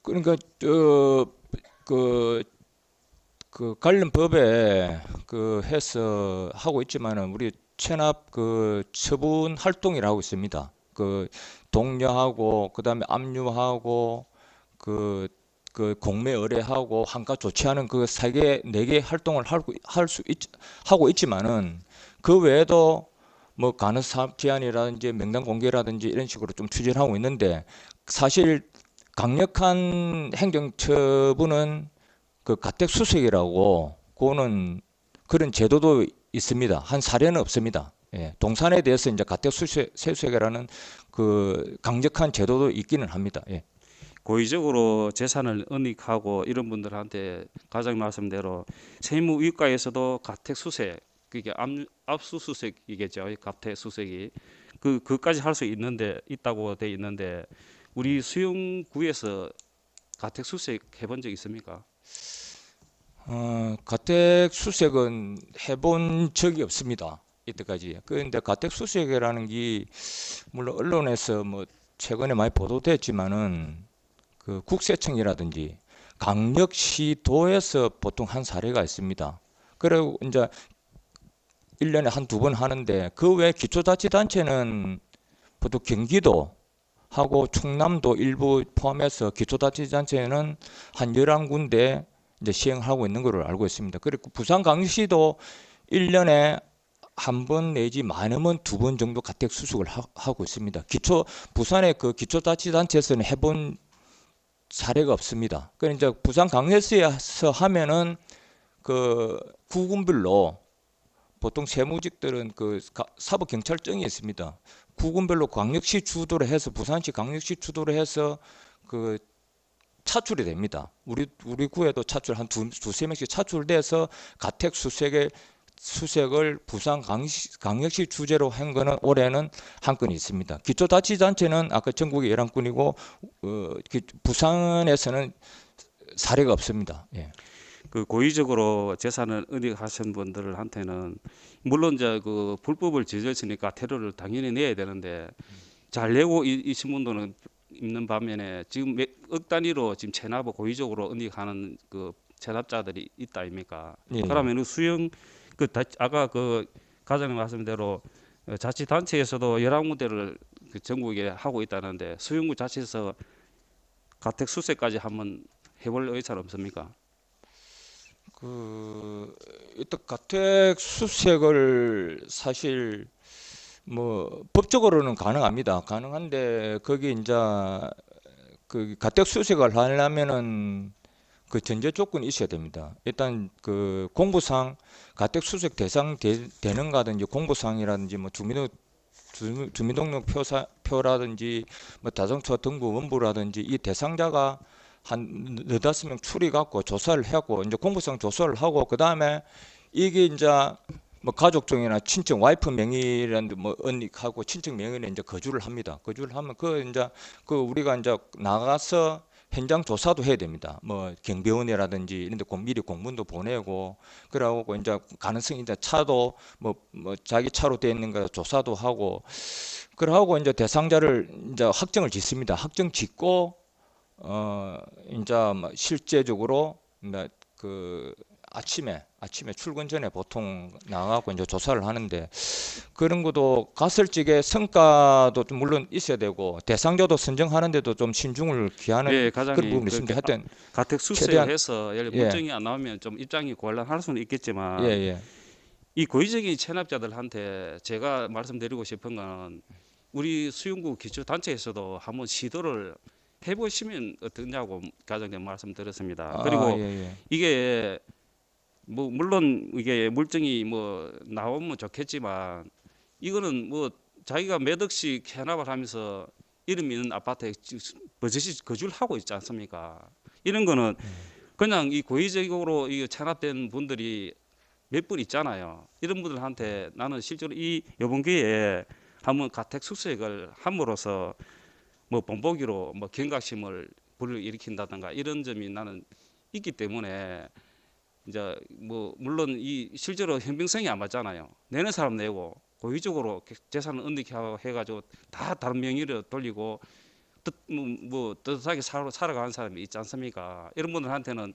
그러니까 그 관련 법에 그 해서 하고 있지만은 우리 체납 그 처분 활동이라고 하고 있습니다. 그 독려하고 그다음에 압류하고 그 공매 의뢰하고 환가 조치하는 그 3개, 4개 활동을 하고 있지만은 그 외에도 뭐 간헐 사업 제한이라든지 명단 공개라든지 이런 식으로 좀 추진을 하고 있는데 사실 강력한 행정처분은 그 가택수색이라고 그거는 그런 제도도 있습니다. 한 사례는 없습니다. 예, 동산에 대해서 이제 가택수색이라는 그 강력한 제도도 있기는 합니다. 예. 고의적으로 재산을 은닉하고 이런 분들한테 과장님 말씀대로 세무위과에서도 가택수색 그게 압수수색이겠죠. 가택수색이 그까지 할 수 있다고 돼 있는데 우리 수영구에서 가택수색 해본 적 있습니까? 가택수색은 해본 적이 없습니다. 이때까지. 그런데 가택수색이라는 게 물론 언론에서 뭐 최근에 많이 보도됐지만은 그 국세청이라든지 강력시도에서 보통 한 사례가 있습니다. 그리고 이제 1년에 한두 번 하는데 그 외 기초자치단체는 보통 경기도 하고 충남도 일부 포함해서 기초자치단체는 한 11군데 이제 시행하고 있는 걸로 알고 있습니다. 그리고 부산광역시도 1년에 한 번 내지 많으면 두 번 정도 가택 수색을 하고 있습니다. 부산의 그 기초자치단체에서는 해본 사례가 없습니다. 그러니까 이제 부산광역시에서 하면은 그 구군별로 보통 세무직들은 그 사법경찰청이 있습니다. 구군별로 광역시 주도로 해서 부산시 광역시 주도로 해서 그 차출이 됩니다. 우리 구에도 차출 한 두세 명씩 차출돼서 가택 수색을 부산 광역시 주재로 한 거는 올해는 한 건이 있습니다. 기초자치단체는 아까 전국에 11건이고 부산에서는 사례가 없습니다. 예. 그 고의적으로 재산을 은닉하신 분들한테는 물론 이제 그 불법을 저질렀으니까 테러를 당연히 내야 되는데 잘 내고 이 신문도는 있는 반면에 지금 억 단위로 지금 체납을 고의적으로 은닉하는 그 체납자들이 있다 아닙니까? 예. 그러면 수용 아까 그 과장님 말씀대로 자치단체에서도 11군데를 그 전국에 하고 있다는데 수용구 자체에서 가택 수색까지 한번 해볼 의사는 없습니까? 일단 가택 수색을 사실 뭐 법적으로는 가능합니다. 가능한데 거기 이제 그 가택 수색을 하려면은 그 전제 조건이 있어야 됩니다. 일단 그 공부상 가택 수색 대상 되는가든지 공부상이라든지 뭐 주민등록 표라든지 뭐 다정초 등부 원부라든지 이 대상자가 한 네다섯 명 추리갖고 조사를 하고 이제 공부상 조사를 하고 그 다음에 이게 이제 뭐 가족종이나 친척 와이프 명의라는 뭐 언닉하고 친척 명의는 이제 거주를 합니다. 거주를 하면 그 우리가 이제 나가서 현장 조사도 해야 됩니다. 뭐 경비원이라든지 이런 데 미리 공문도 보내고 그러고 이제 가능성이 이제 차도 뭐 자기 차로 되어 있는 거 조사도 하고 그러고 이제 대상자를 이제 확정을 짓습니다. 확정 짓고 이제 뭐 실제적으로 그 아침에 출근 전에 보통 나가고 이제 조사를 하는데 그런 것도 갔을 적에 성과도 좀 물론 있어야 되고 대상자도 선정하는데도 좀 신중을 기하는 예, 그런 과장님 부분이 있습니다. 하여튼 가택 최대한- 수색해서 예를 예. 물증이 안 나오면 좀 입장이 곤란할 수는 있겠지만 예. 이 고의적인 체납자들한테 제가 말씀드리고 싶은 건 우리 수용구 기초단체에서도 한번 시도를 해보시면 어떠냐고 과장님 말씀드렸습니다. 그리고 예. 이게 뭐 물론 이게 물증이 뭐 나오면 좋겠지만 이거는 뭐 자기가 몇 억씩 체납을 하면서 이름 있는 아파트에 버젓이 거주를 하고 있지 않습니까? 이런 거는 그냥 이 고의적으로 이 체납된 분들이 몇 분 있잖아요. 이런 분들한테 나는 실제로 이번 기회에 한번 가택 수색을 함으로써 뭐 본보기로 뭐 경각심을 불러일으킨다든가 이런 점이 나는 있기 때문에 이제 뭐 물론 이 실제로 형평성이 안 맞잖아요. 내는 사람 내고 고의적으로 재산을 은닉하고 해가지고 다 다른 명의로 돌리고 뜻하게 살아가는 사람이 있지 않습니까? 이런 분들한테는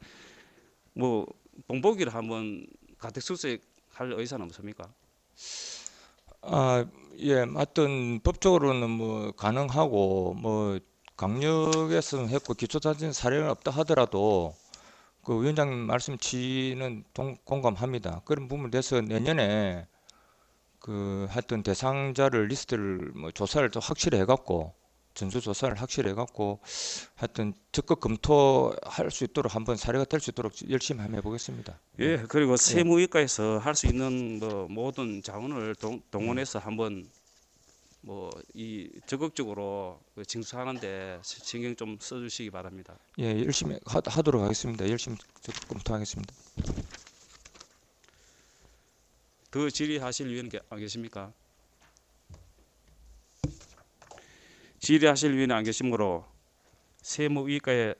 뭐 본보기를 한번 가택 수색할 의사는 없습니까? 예, 하여튼 법적으로는 뭐 가능하고 뭐 강력에서는 했고 기초자진 사례는 없다 하더라도 그 위원장님 말씀치는 공감합니다. 그런 부분에 대해서 내년에 그 하여튼 대상자를 리스트를 뭐 조사를 또 확실히 해갖고 전수 조사를 확실히 해갖고 하여튼 적극 검토할 수 있도록 한번 사례가 될 수 있도록 열심히 한번 해보겠습니다. 예, 그리고 세무위과에서 할 수 있는 뭐 모든 자원을 동원해서 한번 뭐 이 적극적으로 그 징수하는데 신경 좀 써주시기 바랍니다. 예, 열심히 하도록 하겠습니다. 열심히 적극 검토하겠습니다. 더 질의하실 위원 안 계십니까? 질의하실 위원이 안 계시므로 세무위과에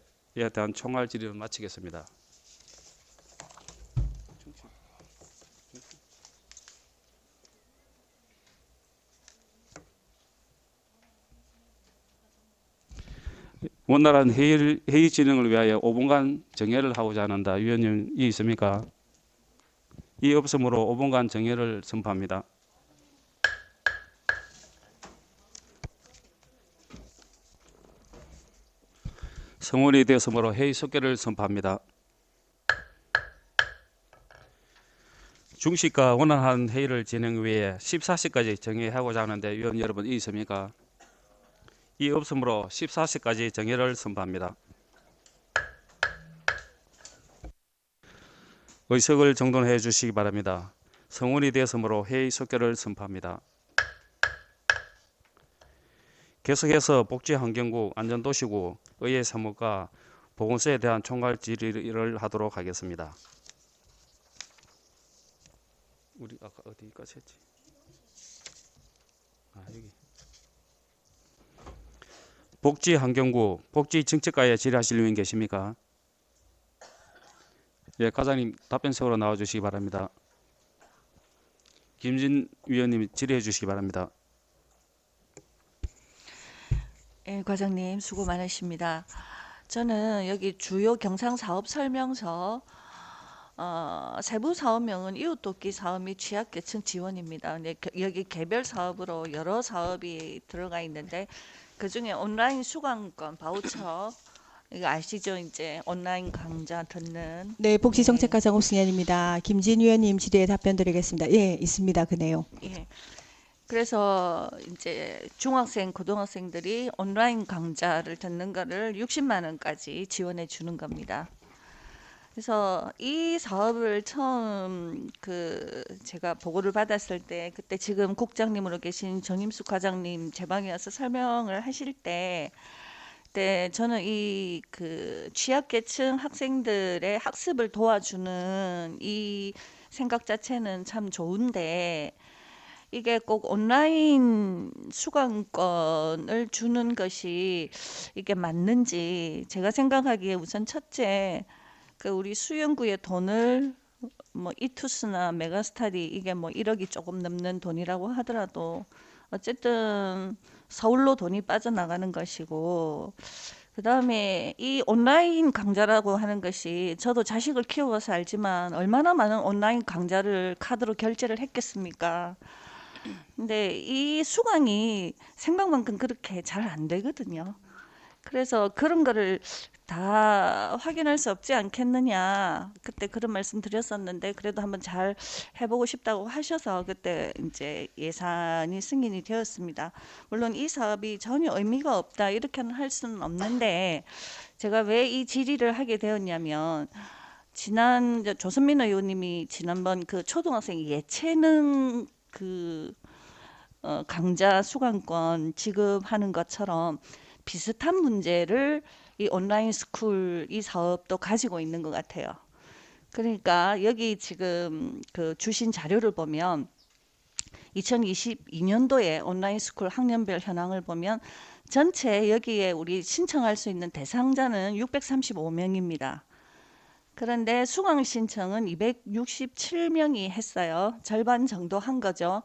대한 총괄 질의를 마치겠습니다. 원활한 회의 진행을 위하여 5분간 정회를 하고자 하는다. 위원님 이 있습니까? 이 없으므로 5분간 정회를 선포합니다. 성원이 되었으므로 회의 속결을 선포합니다. 중식과 원활한 회의를 진행 위해 14시까지 정회하고자 하는데 위원 여러분 이 있습니까? 이 없으므로 14시까지 정회를 선포합니다. 의석을 정돈해 주시기 바랍니다. 성원이 되었으므로 회의 속결을 선포합니다. 계속해서 복지환경국, 안전도시국, 의회 사무과 보건소에 대한 총괄 질의를 하도록 하겠습니다. 우리 아까 어디까지 했지? 여기. 복지환경국, 복지정책과에 질의하실 의원 계십니까? 예, 과장님 답변석으로 나와주시기 바랍니다. 김진 위원님 질의해 주시기 바랍니다. 예, 과장님 수고 많으십니다. 저는 여기 주요 경상 사업 설명서 세부 사업명은 이웃돕기 사업 및 취약계층 지원입니다. 근데 여기 개별 사업으로 여러 사업이 들어가 있는데 그 중에 온라인 수강권 바우처 이거 아시죠? 이제 온라인 강좌 듣는 네, 복지정책과장 옥승현입니다. 김진 위원님 질의에 답변 드리겠습니다. 예, 있습니다. 그 내용. 예. 그래서 이제 중학생, 고등학생들이 온라인 강좌를 듣는 거를 60만 원까지 지원해 주는 겁니다. 그래서 이 사업을 처음 제가 보고를 받았을 때 그때 지금 국장님으로 계신 정임숙 과장님 제 방에 와서 설명을 하실 때 저는 이 취약계층 학생들의 학습을 도와주는 이 생각 자체는 참 좋은데 이게 꼭 온라인 수강권을 주는 것이 이게 맞는지 제가 생각하기에 우선 첫째 우리 수영구의 돈을 뭐 이투스나 메가스타디 이게 뭐 1억이 조금 넘는 돈이라고 하더라도 어쨌든 서울로 돈이 빠져나가는 것이고 그다음에 이 온라인 강좌라고 하는 것이 저도 자식을 키워서 알지만 얼마나 많은 온라인 강좌를 카드로 결제를 했겠습니까? 근데 이 수강이 생각만큼 그렇게 잘 안 되거든요. 그래서 그런 거를 다 확인할 수 없지 않겠느냐. 그때 그런 말씀 드렸었는데 그래도 한번 잘 해보고 싶다고 하셔서 그때 이제 예산이 승인이 되었습니다. 물론 이 사업이 전혀 의미가 없다 이렇게는 할 수는 없는데 제가 왜 이 질의를 하게 되었냐면 지난 조선민 의원님이 지난번 초등학생 예체능 강좌 수강권 지급하는 것처럼 비슷한 문제를 이 온라인 스쿨 이 사업도 가지고 있는 것 같아요. 그러니까 여기 지금 주신 자료를 보면 2022년도에 온라인 스쿨 학년별 현황을 보면 전체 여기에 우리 신청할 수 있는 대상자는 635명입니다. 그런데 수강 신청은 267명이 했어요. 절반 정도 한 거죠.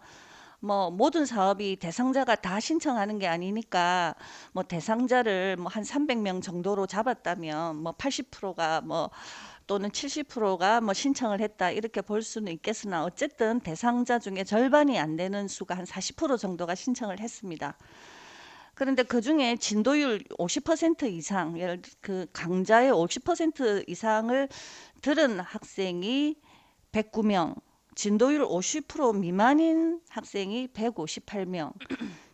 뭐 모든 사업이 대상자가 다 신청하는 게 아니니까 뭐 대상자를 뭐 한 300명 정도로 잡았다면 뭐 80%가 뭐 또는 70%가 뭐 신청을 했다 이렇게 볼 수는 있겠으나 어쨌든 대상자 중에 절반이 안 되는 수가 한 40% 정도가 신청을 했습니다. 그런데 그 중에 진도율 50% 이상, 강좌의 50% 이상을 들은 학생이 109명, 진도율 50% 미만인 학생이 158명.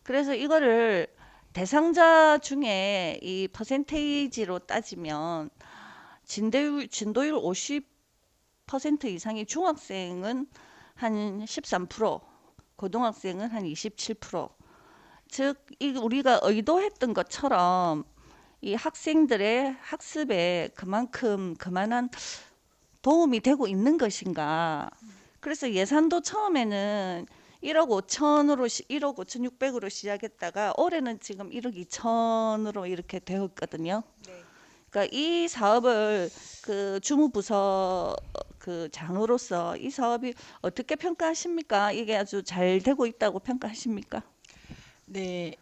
그래서 이거를 대상자 중에 이 퍼센테이지로 따지면 진도율 50% 이상의 중학생은 한 13%, 고등학생은 한 27%. 즉 우리가 의도했던 것처럼 이 학생들의 학습에 그만한 도움이 되고 있는 것인가. 그래서 예산도 처음에는 1억 5천으로 1억 5,600으로 시작했다가 올해는 지금 1억 2천으로 이렇게 되었거든요. 네. 그러니까 이 사업을 주무부서 장으로서 이 사업이 어떻게 평가하십니까? 이게 아주 잘 되고 있다고 평가하십니까? 네,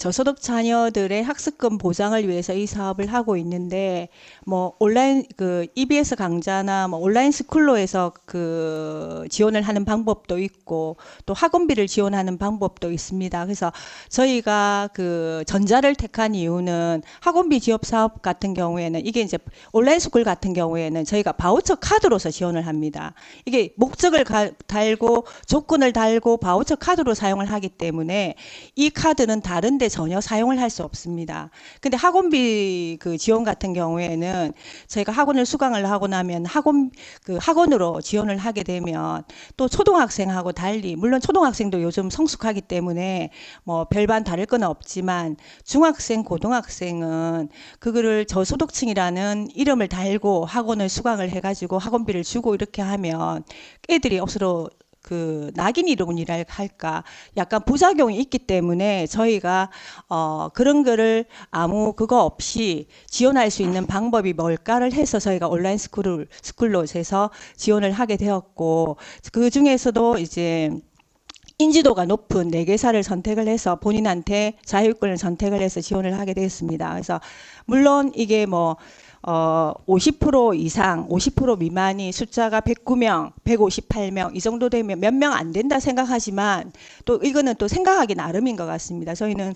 저소득 자녀들의 학습금 보장을 위해서 이 사업을 하고 있는데 뭐 온라인 그 EBS 강좌나 뭐 온라인 스쿨로 해서 그 지원을 하는 방법도 있고 또 학원비를 지원하는 방법도 있습니다. 그래서 저희가 그 전자를 택한 이유는 학원비 지원 사업 같은 경우에는 이게 이제 온라인 스쿨 같은 경우에는 저희가 바우처 카드로서 지원을 합니다. 이게 목적을 달고 조건을 달고 바우처 카드로 사용을 하기 때문에 이 카드는 다른 데 전혀 사용을 할 수 없습니다. 근데 학원비 그 지원 같은 경우에는 저희가 학원을 수강을 하고 나면 학원으로 지원을 하게 되면 또 초등학생하고 달리 물론 초등학생도 요즘 성숙하기 때문에 뭐 별반 다를 건 없지만 중학생, 고등학생은 그거를 저소득층이라는 이름을 달고 학원을 수강을 해가지고 학원비를 주고 이렇게 하면 애들이 억수로 그 낙인이론이라 할까 약간 부작용이 있기 때문에 저희가 그런 거를 아무 그거 없이 지원할 수 있는 방법이 뭘까를 해서 저희가 온라인 스쿨로 해서 지원을 하게 되었고 그 중에서도 이제 인지도가 높은 4개사를 선택을 해서 본인한테 자율권을 선택을 해서 지원을 하게 되었습니다. 그래서 물론 이게 뭐 50% 이상, 50% 미만이 숫자가 109명, 158명 이 정도 되면 몇 명 안 된다 생각하지만 또 이거는 또 생각하기 나름인 것 같습니다. 저희는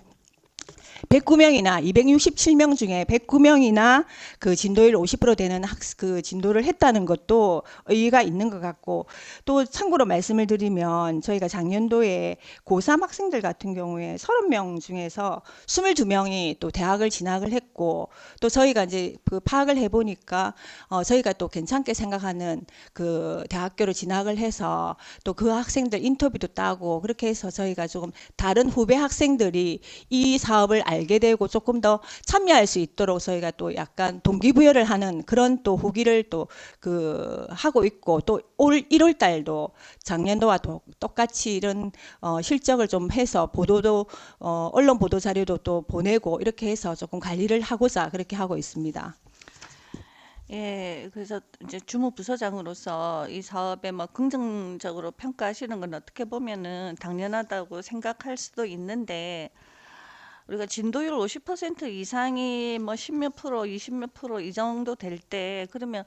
109명이나 267명 중에 109명이나 그 진도율 50% 되는 그 진도를 했다는 것도 의의가 있는 것 같고 또 참고로 말씀을 드리면 저희가 작년도에 고3 학생들 같은 경우에 30명 중에서 22명이 또 대학을 진학을 했고 또 저희가 이제 그 파악을 해보니까 저희가 또 괜찮게 생각하는 그 대학교로 진학을 해서 또 그 학생들 인터뷰도 따고 그렇게 해서 저희가 조금 다른 후배 학생들이 이 사업을 알게 되고 조금 더 참여할 수 있도록 저희가 또 약간 동기부여를 하는 그런 또 후기를 또 그 하고 있고 또 올 1월 달도 작년도와 똑같이 이런 실적을 좀 해서 보도도 언론 보도 자료도 또 보내고 이렇게 해서 조금 관리를 하고자 그렇게 하고 있습니다. 예, 그래서 이제 주무부서장으로서 이 사업에 뭐 긍정적으로 평가하시는 건 어떻게 보면은 당연하다고 생각할 수도 있는데 우리가 진도율 50% 이상이 뭐 10몇 프로, 20몇 프로 이 정도 될 때 그러면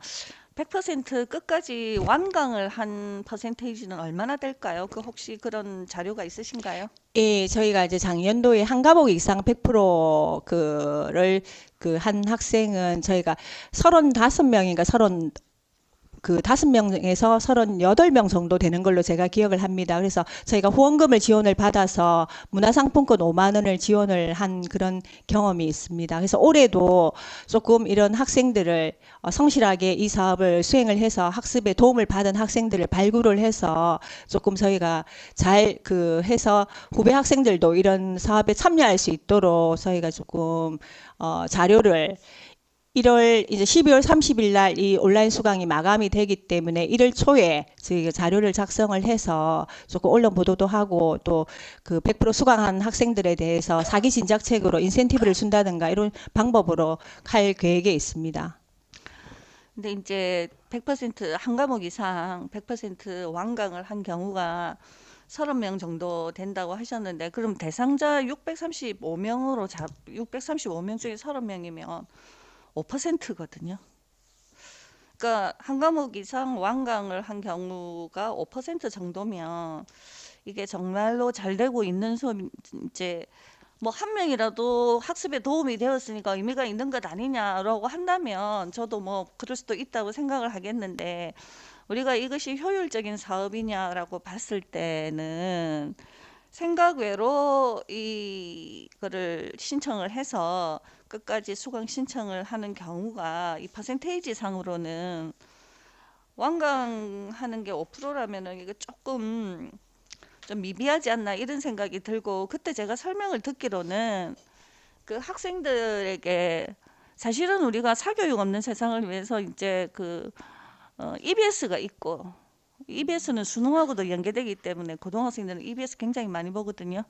100% 끝까지 완강을 한 퍼센테이지는 얼마나 될까요? 그 혹시 그런 자료가 있으신가요? 예, 저희가 이제 작년도에 한 과목 이상 100% 그를 그 한 학생은 저희가 35명인가 5명에서 38명 정도 되는 걸로 제가 기억을 합니다. 그래서 저희가 후원금을 지원을 받아서 문화상품권 5만 원을 지원을 한 그런 경험이 있습니다. 그래서 올해도 조금 이런 학생들을 성실하게 이 사업을 수행을 해서 학습에 도움을 받은 학생들을 발굴을 해서 조금 저희가 잘 그 해서 후배 학생들도 이런 사업에 참여할 수 있도록 저희가 조금 자료를 12월 30일 날 이 온라인 수강이 마감이 되기 때문에 1월 초에 저희가 자료를 작성을 해서 조금 언론 보도도 하고 또 그 100% 수강한 학생들에 대해서 사기 진작책으로 인센티브를 준다든가 이런 방법으로 할 계획에 있습니다. 근데 이제 100%한 과목 이상 100% 완강을 한 경우가 30명 정도 된다고 하셨는데 그럼 대상자 635명으로 635명 중에 30명이면 5%거든요. 그러니까 한 과목 이상 완강을 한 경우가 5% 정도면 이게 정말로 잘 되고 있는 수업 이제 뭐 한 명이라도 학습에 도움이 되었으니까 의미가 있는 것 아니냐라고 한다면 저도 뭐 그럴 수도 있다고 생각을 하겠는데 우리가 이것이 효율적인 사업이냐라고 봤을 때는 생각 외로 이거를 신청을 해서 끝까지 수강 신청을 하는 경우가 이 퍼센테이지 상으로는 완강하는 게 5%라면은 이거 조금 좀 미비하지 않나 이런 생각이 들고 그때 제가 설명을 듣기로는 그 학생들에게 사실은 우리가 사교육 없는 세상을 위해서 이제 그 EBS가 있고 EBS는 수능하고도 연계되기 때문에 고등학생들은 EBS 굉장히 많이 보거든요.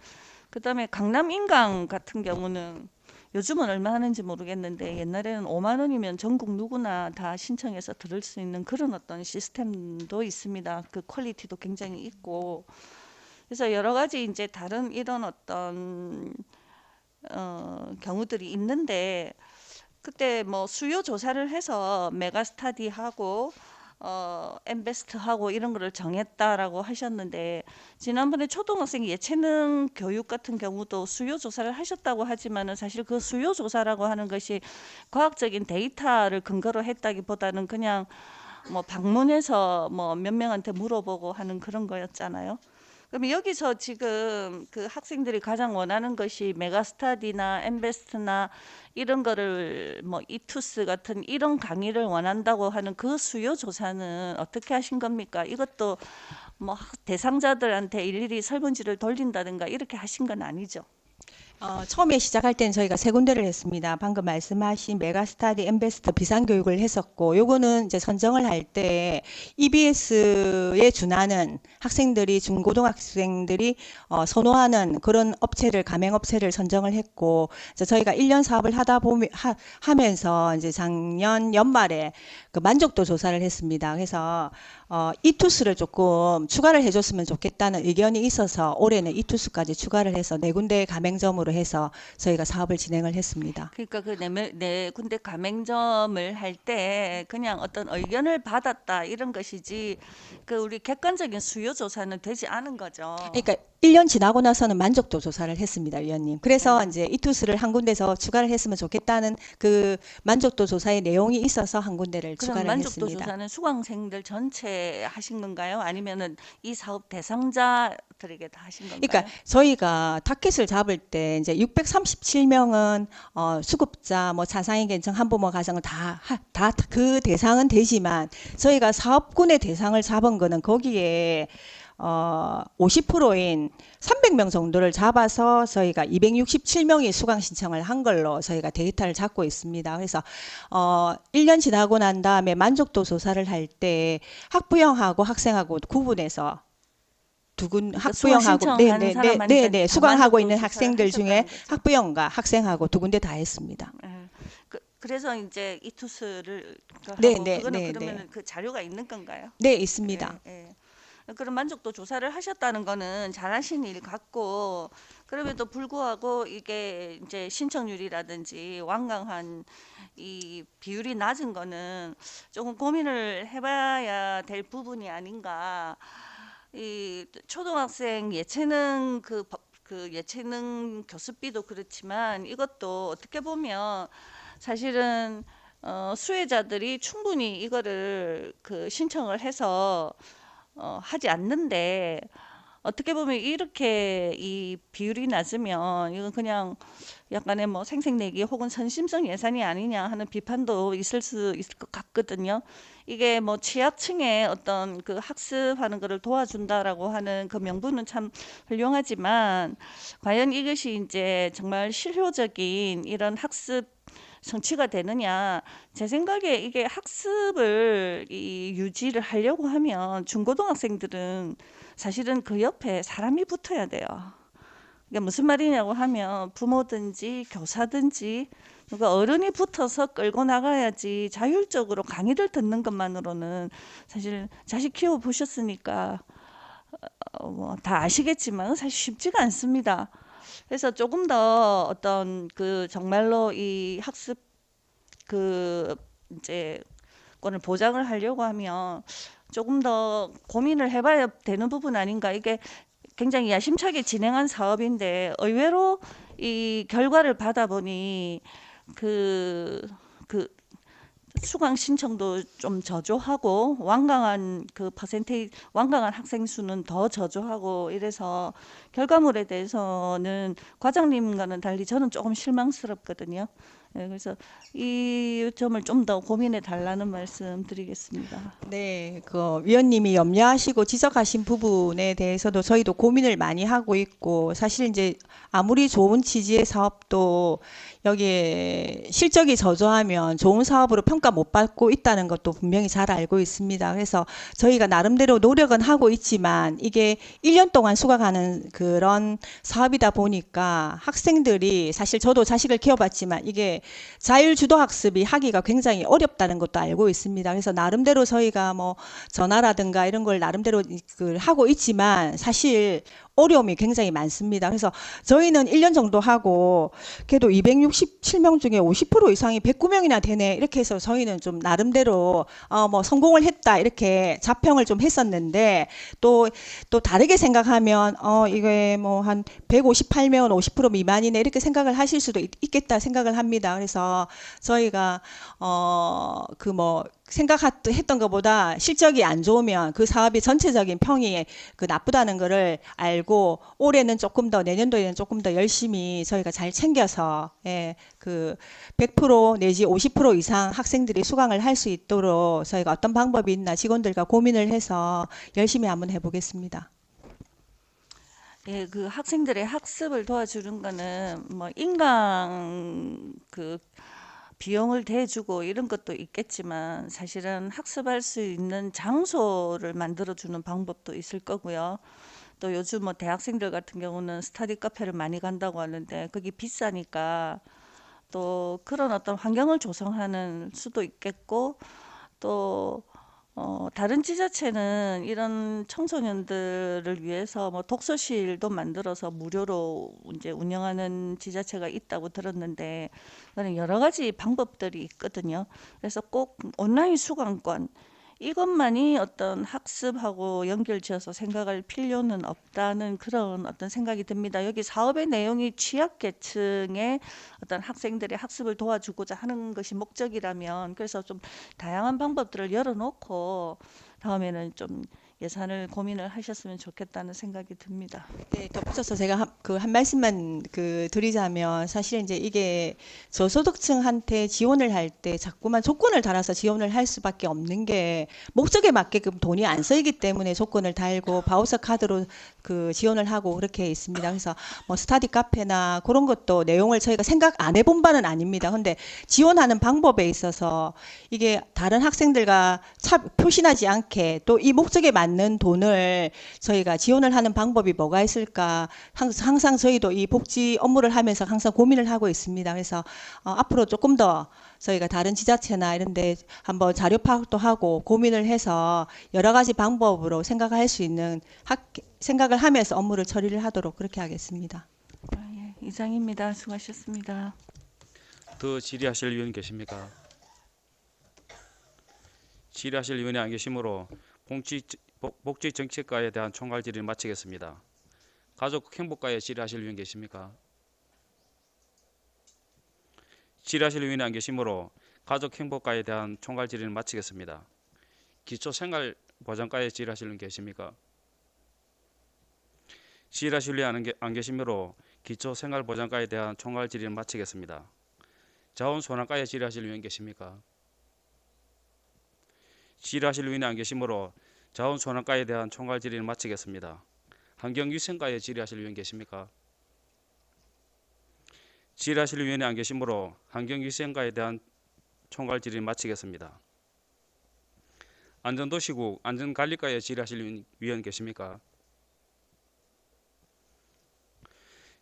그다음에 강남 인강 같은 경우는 요즘은 얼마 하는지 모르겠는데 옛날에는 5만 원이면 전국 누구나 다 신청해서 들을 수 있는 그런 어떤 시스템도 있습니다. 그 퀄리티도 굉장히 있고 그래서 여러 가지 이제 다른 이런 어떤 경우들이 있는데 그때 뭐 수요 조사를 해서 메가스타디하고 엠베스트하고 이런 거를 정했다라고 하셨는데 지난번에 초등학생 예체능 교육 같은 경우도 수요 조사를 하셨다고 하지만은 사실 그 수요 조사라고 하는 것이 과학적인 데이터를 근거로 했다기보다는 그냥 뭐 방문해서 뭐 몇 명한테 물어보고 하는 그런 거였잖아요. 그럼 여기서 지금 그 학생들이 가장 원하는 것이 메가스타디나 엠베스트나 이런 거를 뭐 이투스 같은 이런 강의를 원한다고 하는 그 수요 조사는 어떻게 하신 겁니까? 이것도 뭐 대상자들한테 일일이 설문지를 돌린다든가 이렇게 하신 건 아니죠? 처음에 시작할 때는 저희가 세 군데를 했습니다. 방금 말씀하신 메가스타디, 엠베스터 비상교육을 했었고, 요거는 이제 선정을 할 때 EBS에 준하는 학생들이 중고등학생들이 선호하는 그런 업체를 가맹업체를 선정을 했고, 이제 저희가 1년 사업을 하면서 이제 작년 연말에 그 만족도 조사를 했습니다. 그래서 이투스를 조금 추가를 해줬으면 좋겠다는 의견이 있어서 올해는 이투스까지 추가를 해서 네 군데 가맹점으로 해서 저희가 사업을 진행을 했습니다. 그러니까 그 네 군데 가맹점을 할 때 그냥 어떤 의견을 받았다 이런 것이지 그 우리 객관적인 수요 조사는 되지 않은 거죠. 그러니까 1년 지나고 나서는 만족도 조사를 했습니다, 위원님. 그래서 이제 이투스를 한 군데서 추가를 했으면 좋겠다는 그 만족도 조사의 내용이 있어서 한 군데를 그럼 추가를 만족도 했습니다. 조사는 수강생들 전체 하신 건가요? 아니면은 이 사업 대상자들에게 다 하신 건가요? 그러니까 저희가 타켓을 잡을 때 이제 637명은 수급자, 뭐 자상의 계층, 한부모 가정을 다 그 대상은 되지만 저희가 사업군의 대상을 잡은 거는 거기에 50%인 300명 정도를 잡아서 저희가 267명이 수강 신청을 한 걸로 저희가 데이터를 잡고 있습니다. 그래서 1년 지나고 난 다음에 만족도 조사를 할 때 학부형하고 학생하고 구분해서 학부형하고 신청하는 사람한테 다 수강하고 있는 만족도 학생들 조사를 중에 하셨다는 거죠. 학부형과 학생하고 두 군데 다 했습니다. 그래서 이제 이투스를 하고 네, 네, 그거는 네, 그러면 네. 그 자료가 있는 건가요? 네, 있습니다. 예, 예. 그런 만족도 조사를 하셨다는 거는 잘하신 일 같고 그럼에도 불구하고 이게 이제 신청률이라든지 완강한 이 비율이 낮은 거는 조금 고민을 해봐야 될 부분이 아닌가. 이 초등학생 예체능 그 예체능 교습비도 그렇지만 이것도 어떻게 보면 사실은 수혜자들이 충분히 이거를 그 신청을 해서 하지 않는데 어떻게 보면 이렇게 이 비율이 낮으면 이건 그냥 약간의 뭐 생색내기 혹은 선심성 예산이 아니냐 하는 비판도 있을 수 있을 것 같거든요. 이게 뭐 취약층의 어떤 그 학습하는 것을 도와준다라고 하는 그 명분은 참 훌륭하지만 과연 이것이 이제 정말 실효적인 이런 학습 성취가 되느냐. 제 생각에 이게 학습을 유지를 하려고 하면 중고등학생들은 사실은 그 옆에 사람이 붙어야 돼요. 그러니까 무슨 말이냐고 하면 부모든지 교사든지 누가 어른이 붙어서 끌고 나가야지 자율적으로 강의를 듣는 것만으로는 사실 자식 키워 보셨으니까 뭐 다 아시겠지만 사실 쉽지가 않습니다. 그래서 조금 더 어떤 그 정말로 이 학습 그 이제 권을 보장을 하려고 하면 조금 더 고민을 해봐야 되는 부분 아닌가. 이게 굉장히 야심차게 진행한 사업인데 의외로 이 결과를 받아보니 그 수강 신청도 좀 저조하고 완강한 그 완강한 학생 수는 더 저조하고 이래서 결과물에 대해서는 과장님과는 달리 저는 조금 실망스럽거든요. 네, 그래서 이 점을 좀 더 고민해 달라는 말씀 드리겠습니다. 네, 그 위원님이 염려하시고 지적하신 부분에 대해서도 저희도 고민을 많이 하고 있고 사실 이제 아무리 좋은 취지의 사업도 여기에 실적이 저조하면 좋은 사업으로 평가 못 받고 있다는 것도 분명히 잘 알고 있습니다. 그래서 저희가 나름대로 노력은 하고 있지만 이게 1년 동안 수강하는 그런 사업이다 보니까 학생들이 사실 저도 자식을 키워봤지만 이게 자율주도 학습이 하기가 굉장히 어렵다는 것도 알고 있습니다. 그래서 나름대로 저희가 뭐 전화라든가 이런 걸 나름대로 하고 있지만 사실 어려움이 굉장히 많습니다. 그래서 저희는 1년 정도 하고 그래도 267명 중에 50% 이상이 109명이나 되네 이렇게 해서 저희는 좀 나름대로 뭐 성공을 했다 이렇게 자평을 좀 했었는데 또 다르게 생각하면 이게 뭐 한 158명 50% 미만이네 이렇게 생각을 하실 수도 있겠다 생각을 합니다. 그래서 저희가 그 뭐 생각했던 것보다 실적이 안 좋으면 그 사업이 전체적인 평이 그 나쁘다는 거를 알고 올해는 조금 더 내년도에는 조금 더 열심히 저희가 잘 챙겨서 그 100% 내지 50% 이상 학생들이 수강을 할 수 있도록 저희가 어떤 방법이 있나 직원들과 고민을 해서 열심히 한번 해보겠습니다. 예, 그 학생들의 학습을 도와주는 거는 뭐 인강 그 비용을 대주고 이런 것도 있겠지만 사실은 학습할 수 있는 장소를 만들어주는 방법도 있을 거고요. 또 요즘 뭐 대학생들 같은 경우는 스터디 카페를 많이 간다고 하는데 거기 비싸니까 또 그런 어떤 환경을 조성하는 수도 있겠고 또 다른 지자체는 이런 청소년들을 위해서 뭐 독서실도 만들어서 무료로 이제 운영하는 지자체가 있다고 들었는데 그런 여러 가지 방법들이 있거든요. 그래서 꼭 온라인 수강권 이것만이 어떤 학습하고 연결지어서 생각할 필요는 없다는 그런 어떤 생각이 듭니다. 여기 사업의 내용이 취약계층의 어떤 학생들의 학습을 도와주고자 하는 것이 목적이라면 그래서 좀 다양한 방법들을 열어놓고 다음에는 좀 예산을 고민을 하셨으면 좋겠다는 생각이 듭니다. 네, 덧붙여서 제가 한 말씀만 드리자면 사실 이제 이게 저소득층한테 지원을 할 때 자꾸만 조건을 달아서 지원을 할 수밖에 없는 게 목적에 맞게끔 돈이 안 쓰이기 때문에 조건을 달고 바우처 카드로 그 지원을 하고 그렇게 있습니다. 그래서 뭐 스터디 카페나 그런 것도 내용을 저희가 생각 안 해본 바는 아닙니다. 근데 지원하는 방법에 있어서 이게 다른 학생들과 표신하지 않게 또 이 목적에 맞는 돈을 저희가 지원을 하는 방법이 뭐가 있을까 항상 저희도 이 복지 업무를 하면서 항상 고민을 하고 있습니다. 그래서 앞으로 조금 더 저희가 다른 지자체나 이런 데 한번 자료 파악도 하고 고민을 해서 여러 가지 방법으로 생각할 수 있는 생각을 하면서 업무를 처리를 하도록 그렇게 하겠습니다. 예, 이상입니다. 수고하셨습니다. 더 질의하실 의원 계십니까? 질의하실 의원이 안 계시므로 복지정책과에 대한 총괄 질의를 마치겠습니다. 가족행복과에 질의하실 의원 계십니까? 질의하실 의원이 안 계시므로 가족행복과에 대한 총괄 질의를 마치겠습니다. 기초생활보장과에 질의하실 의원 계십니까? 질의하실 의원이 안 계시므로 기초생활보장과에 대한 총괄 질의를 마치겠습니다. 자원순환과에 질의하실 의원 계십니까? 질의하실 의원이 안 계시므로 자원순환과에 대한 총괄 질의를 마치겠습니다. 환경위생과에 질의하실 의원 계십니까? 질의하실 의원이 안 계시므로 환경위생과에 대한 총괄 질의를 마치겠습니다. 안전도시국 안전관리과에 질의하실 의원 계십니까?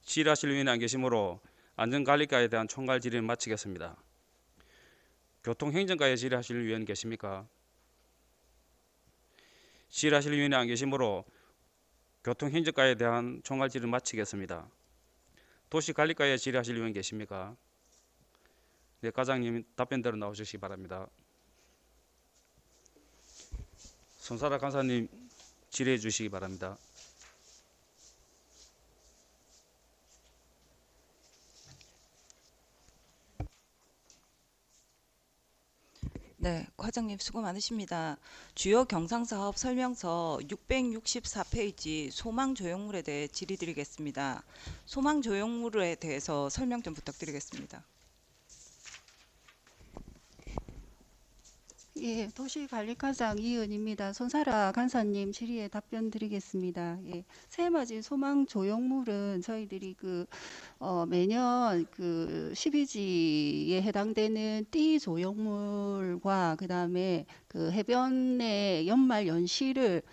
질의하실 의원이 안 계시므로 안전관리과에 대한 총괄 질의를 마치겠습니다. 교통행정과에 질의하실 의원 계십니까? 질의하실 의원이 안 계시므로 교통행정과에 대한 총괄 질의를 마치겠습니다. 도시관리과에 질의하실 의원 계십니까? 네, 과장님 답변대로 나오시기 바랍니다. 손사라 간사님 질의해 주시기 바랍니다. 네, 과장님 수고 많으십니다. 주요 경상사업 설명서 664페이지 소망 조형물에 대해 질의드리겠습니다. 소망 조형물에 대해서 설명 좀 부탁드리겠습니다. 예, 도시관리과장 이은입니다. 손사라 간사님 질의에 답변 드리겠습니다. 예, 새맞이 소망 조형물은 저희들이 매년 12지에 해당되는 띠 조형물과 그다음에 해변의 연말 연시를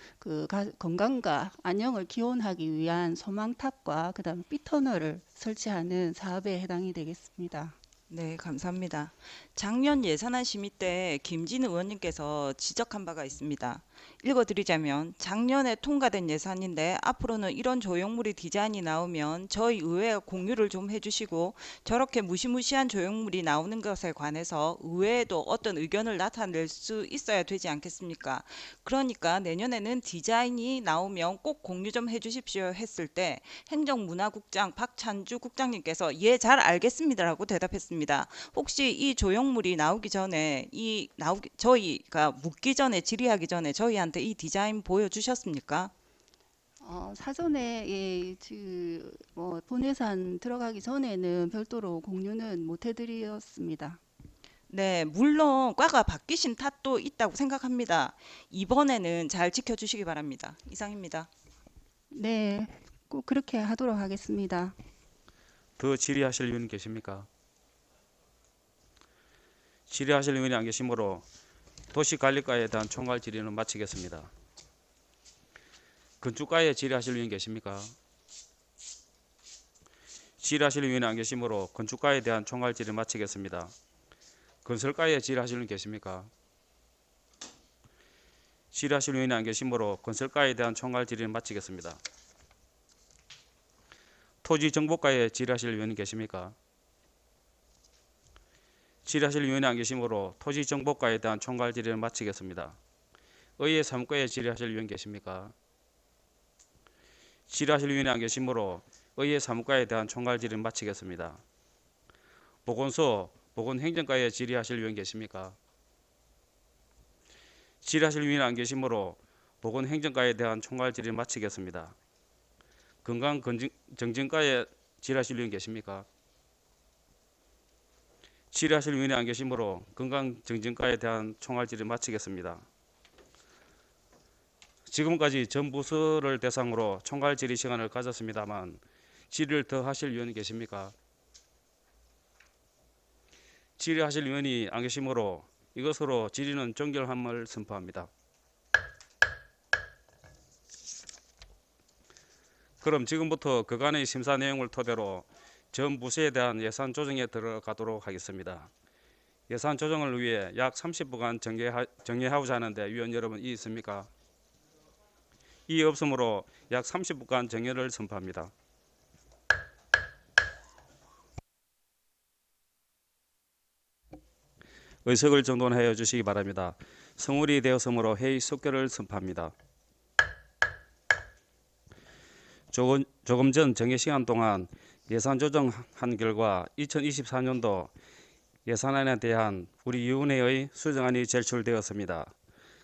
건강과 안녕을 기원하기 위한 소망탑과 그다음에 삐터널을 설치하는 사업에 해당이 되겠습니다. 네, 감사합니다. 작년 예산안 심의 때 김진 의원님께서 지적한 바가 있습니다. 읽어드리자면 작년에 통과된 예산인데 앞으로는 이런 조형물이 디자인이 나오면 저희 의회와 공유를 좀 해주시고 저렇게 무시무시한 조형물이 나오는 것에 관해서 의회에도 어떤 의견을 나타낼 수 있어야 되지 않겠습니까? 그러니까 내년에는 디자인이 나오면 꼭 공유 좀 해주십시오 했을 때 행정문화국장 박찬주 국장님께서 예, 잘 알겠습니다라고 대답했습니다. 혹시 이 조형물이 나오기 전에 저희가 묻기 전에 질의하기 전에 저희한테 이 디자인 보여주셨습니까? 사전에 본예산 들어가기 전에는 별도로 공유는 못 해드렸습니다. 네, 물론 과가 바뀌신 탓도 있다고 생각합니다. 이번에는 잘 지켜주시기 바랍니다. 이상입니다. 네, 꼭 그렇게 하도록 하겠습니다. 더 질의하실 의원 계십니까? 질의하실 의원이 안 계시므로 도시관리과에 대한 총괄 질의는 마치겠습니다. 건축과에 질의하실 의원 계십니까? 질의하실 의원이 안 계시므로 건축과에 대한 총괄 질의 마치겠습니다. 건설과에 질의하실 의원 계십니까? 질의하실 의원이 안 계시므로 건설과에 대한 총괄 질의는 마치겠습니다. 토지정보과에 질의하실 의원이 계십니까? 질의하실 의원이 안 계시므로 토지정보과에 대한 총괄 질의를 마치겠습니다. 의회 사무과에 질의하실 의원 계십니까? 질의하실 의원이 안 계시므로 의회 사무과에 대한 총괄 질의를 마치겠습니다. 보건소, 보건행정과에 질의하실 의원 계십니까? 질의하실 의원이 안 계시므로 보건행정과에 대한 총괄 질의를 마치겠습니다. 건강정진과에 질의하실 의원 계십니까? 질의하실 의원이 안 계시므로 건강정진과에 대한 총괄 질의 마치겠습니다. 지금까지 전 부서를 대상으로 총괄 질의 시간을 가졌습니다만 질의를 더 하실 의원이 계십니까? 질의하실 의원이 안 계시므로 이것으로 질의는 종결함을 선포합니다. 그럼 지금부터 그간의 심사 내용을 토대로 전 부서에 대한 예산 조정에 들어가도록 하겠습니다. 예산 조정을 위해 약 30분간 정리하고자 하는데 위원 여러분 이의 있습니까? 이의 없으므로 약 30분간 정회를 선포합니다. 의석을 정돈하여 주시기 바랍니다. 성울이 되었으므로 회의 속결을 선포합니다. 조금 전 정회 시간 동안 예산 조정한 결과 2024년도 예산안에 대한 우리 위원회의 수정안이 제출되었습니다.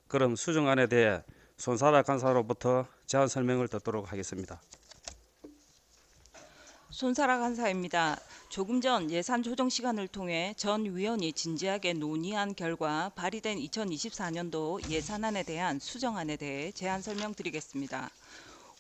그럼 수정안에 대해 손사라 간사로부터 제안 설명을 듣도록 하겠습니다. 손사라 간사입니다. 조금 전 예산 조정 시간을 통해 전 위원이 진지하게 논의한 결과 발의된 2024년도 예산안에 대한 수정안에 대해 제안 설명드리겠습니다.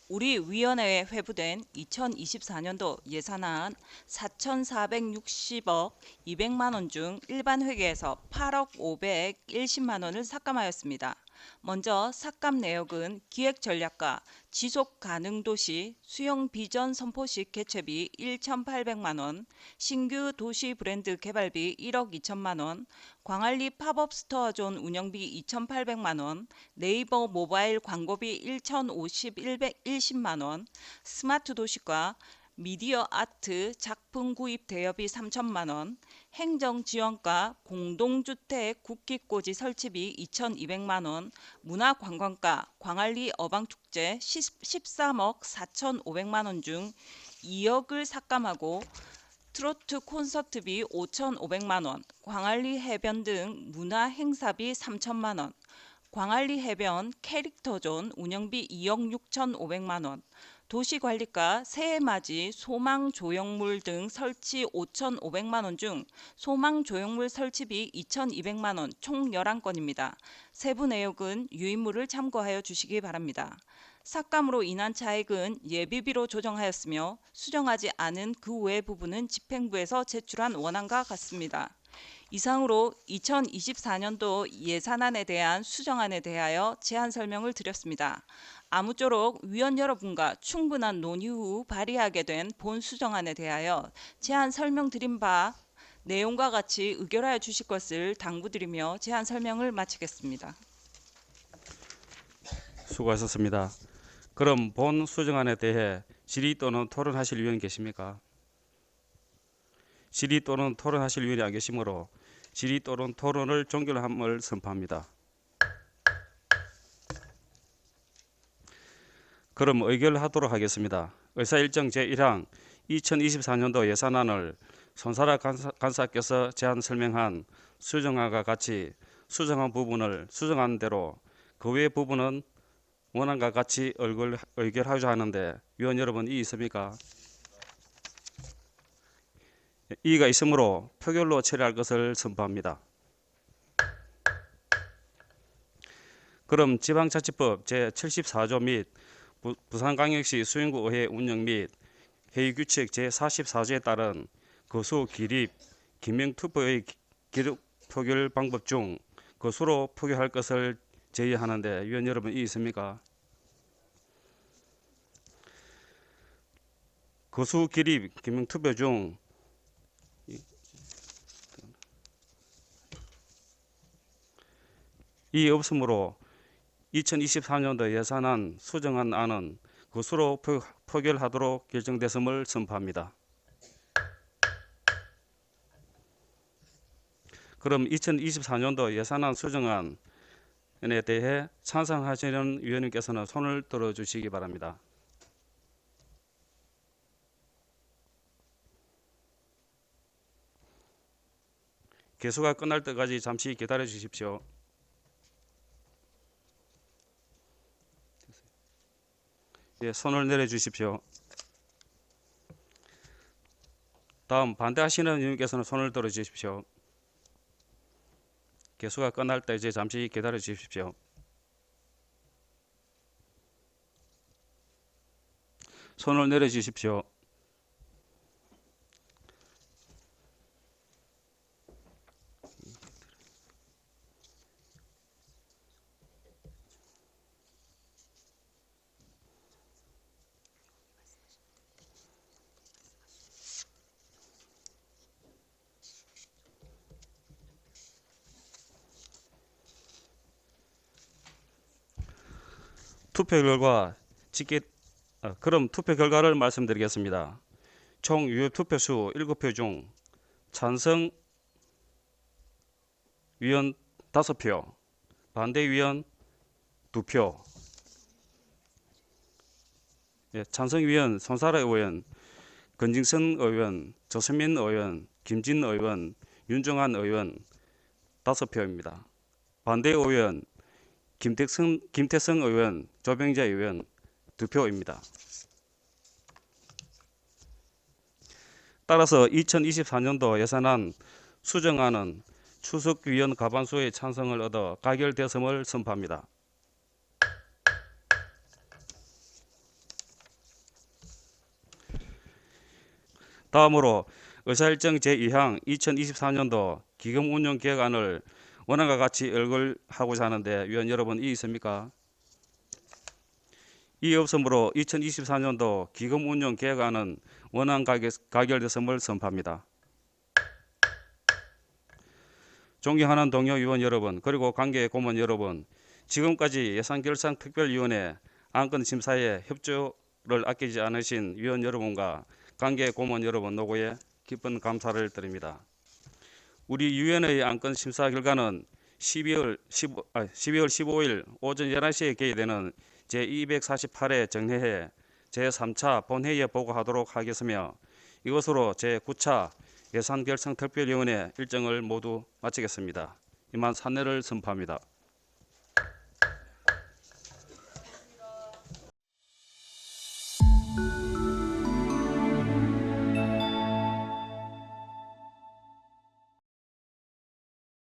우리 위원회에 회부된 2024년도 예산안 4,460억 200만 원 중 일반 회계에서 8억 510만 원을 삭감하였습니다. 먼저 삭감 내역은 기획전략과 지속가능도시 수용비전 선포식 개최비 1,800만 원, 신규 도시 브랜드 개발비 1억 2천만 원, 광안리 팝업스토어존 운영비 2,800만 원, 네이버 모바일 광고비 1,050만 원, 스마트 도시과 미디어 아트 작품 구입 대여비 3천만 원, 행정지원과 공동주택 국기꽂이 설치비 2,200만 원, 문화관광과 광안리 어방축제 13억 4,500만 원 중 2억을 삭감하고 트로트 콘서트비 5,500만 원, 광안리 해변 등 문화행사비 3천만 원, 광안리 해변 캐릭터존 운영비 2억 6,500만 원, 도시관리과 새해맞이 소망조형물 등 설치 5,500만 원 중 소망조형물 설치비 2,200만 원 총 11건입니다. 세부 내역은 유인물을 참고하여 주시기 바랍니다. 삭감으로 인한 차액은 예비비로 조정하였으며 수정하지 않은 그 외 부분은 집행부에서 제출한 원안과 같습니다. 이상으로 2024년도 예산안에 대한 수정안에 대하여 제안 설명을 드렸습니다. 아무쪼록 위원 여러분과 충분한 논의 후 발의하게 된 본 수정안에 대하여 제안 설명드린 바 내용과 같이 의결하여 주실 것을 당부드리며 제안 설명을 마치겠습니다. 수고하셨습니다. 그럼 본 수정안에 대해 질의 또는 토론하실 의원 계십니까? 질의 또는 토론하실 의원이 안 계시므로 질의 또는 토론을 종결함을 선포합니다. 그럼 의결하도록 하겠습니다. 의사일정 제1항 2024년도 예산안을 손사라 간사께서 제안 설명한 수정안과 같이 수정한 부분을 수정한 대로 그 외 부분은 원안과 같이 의결하자 하는데 위원 여러분 이의 있습니까? 이의가 있으므로 표결로 처리할 것을 선포합니다. 그럼 지방자치법 제74조 및 부산광역시 수영구의회 운영 및 회의규칙 제44조에 따른 거수 기립 기명투표의 기록 표결 방법 중 거수로 표결할 것을 제의하는데 위원 여러분 이의 있습니까? 거수 기립 기명투표 중 이의 없으므로 2024년도 예산안 수정안은 거수로 표결하도록 결정됐음을 선포합니다. 그럼 2024년도 예산안 수정안에 대해 찬성하시는 위원님께서는 손을 들어주시기 바랍니다. 개수가 끝날 때까지 잠시 기다려 주십시오. 예, 손을 내려 주십시오. 다음 반대하시는 의원님께서는 손을 들어 주십시오. 개수가 끝날 때 이제 잠시 기다려 주십시오. 손을 내려 주십시오. 투표 결과 그럼 투표 결과를 말씀드리겠습니다. 총 유효 투표수 7표 중 찬성 위원 5표, 반대 위원 2표. 예, 찬성 위원 손사라 의원, 건진선 의원, 조선민 의원, 김진 의원, 윤정한 의원 5표입니다. 반대 의원 김태성 의원, 조병재 의원 2표입니다. 따라서 2024년도 예산안 수정안은 추석위원 과반수의 찬성을 얻어 가결되었음을 선포합니다. 다음으로 의사일정 제2항 2024년도 기금운용계획안을 원안과 같이 의결하고자 하는데 위원 여러분 이의 있습니까? 이의 없으므로 2024년도 기금운용계획안은 원안 가결됐음을 선포합니다. 존경하는 동료 위원 여러분 그리고 관계 고문 여러분, 지금까지 예산결산특별위원회 안건심사에 협조를 아끼지 않으신 위원 여러분과 관계 고문 여러분 노고에 깊은 감사를 드립니다. 우리 위원회의 안건 심사 결과는 12월 15일 오전 11시에 개의되는 제248회 정회에 제3차 본회의에 보고하도록 하겠으며 이것으로 제9차 예산결산특별위원회 일정을 모두 마치겠습니다. 이만 산례를 선포합니다.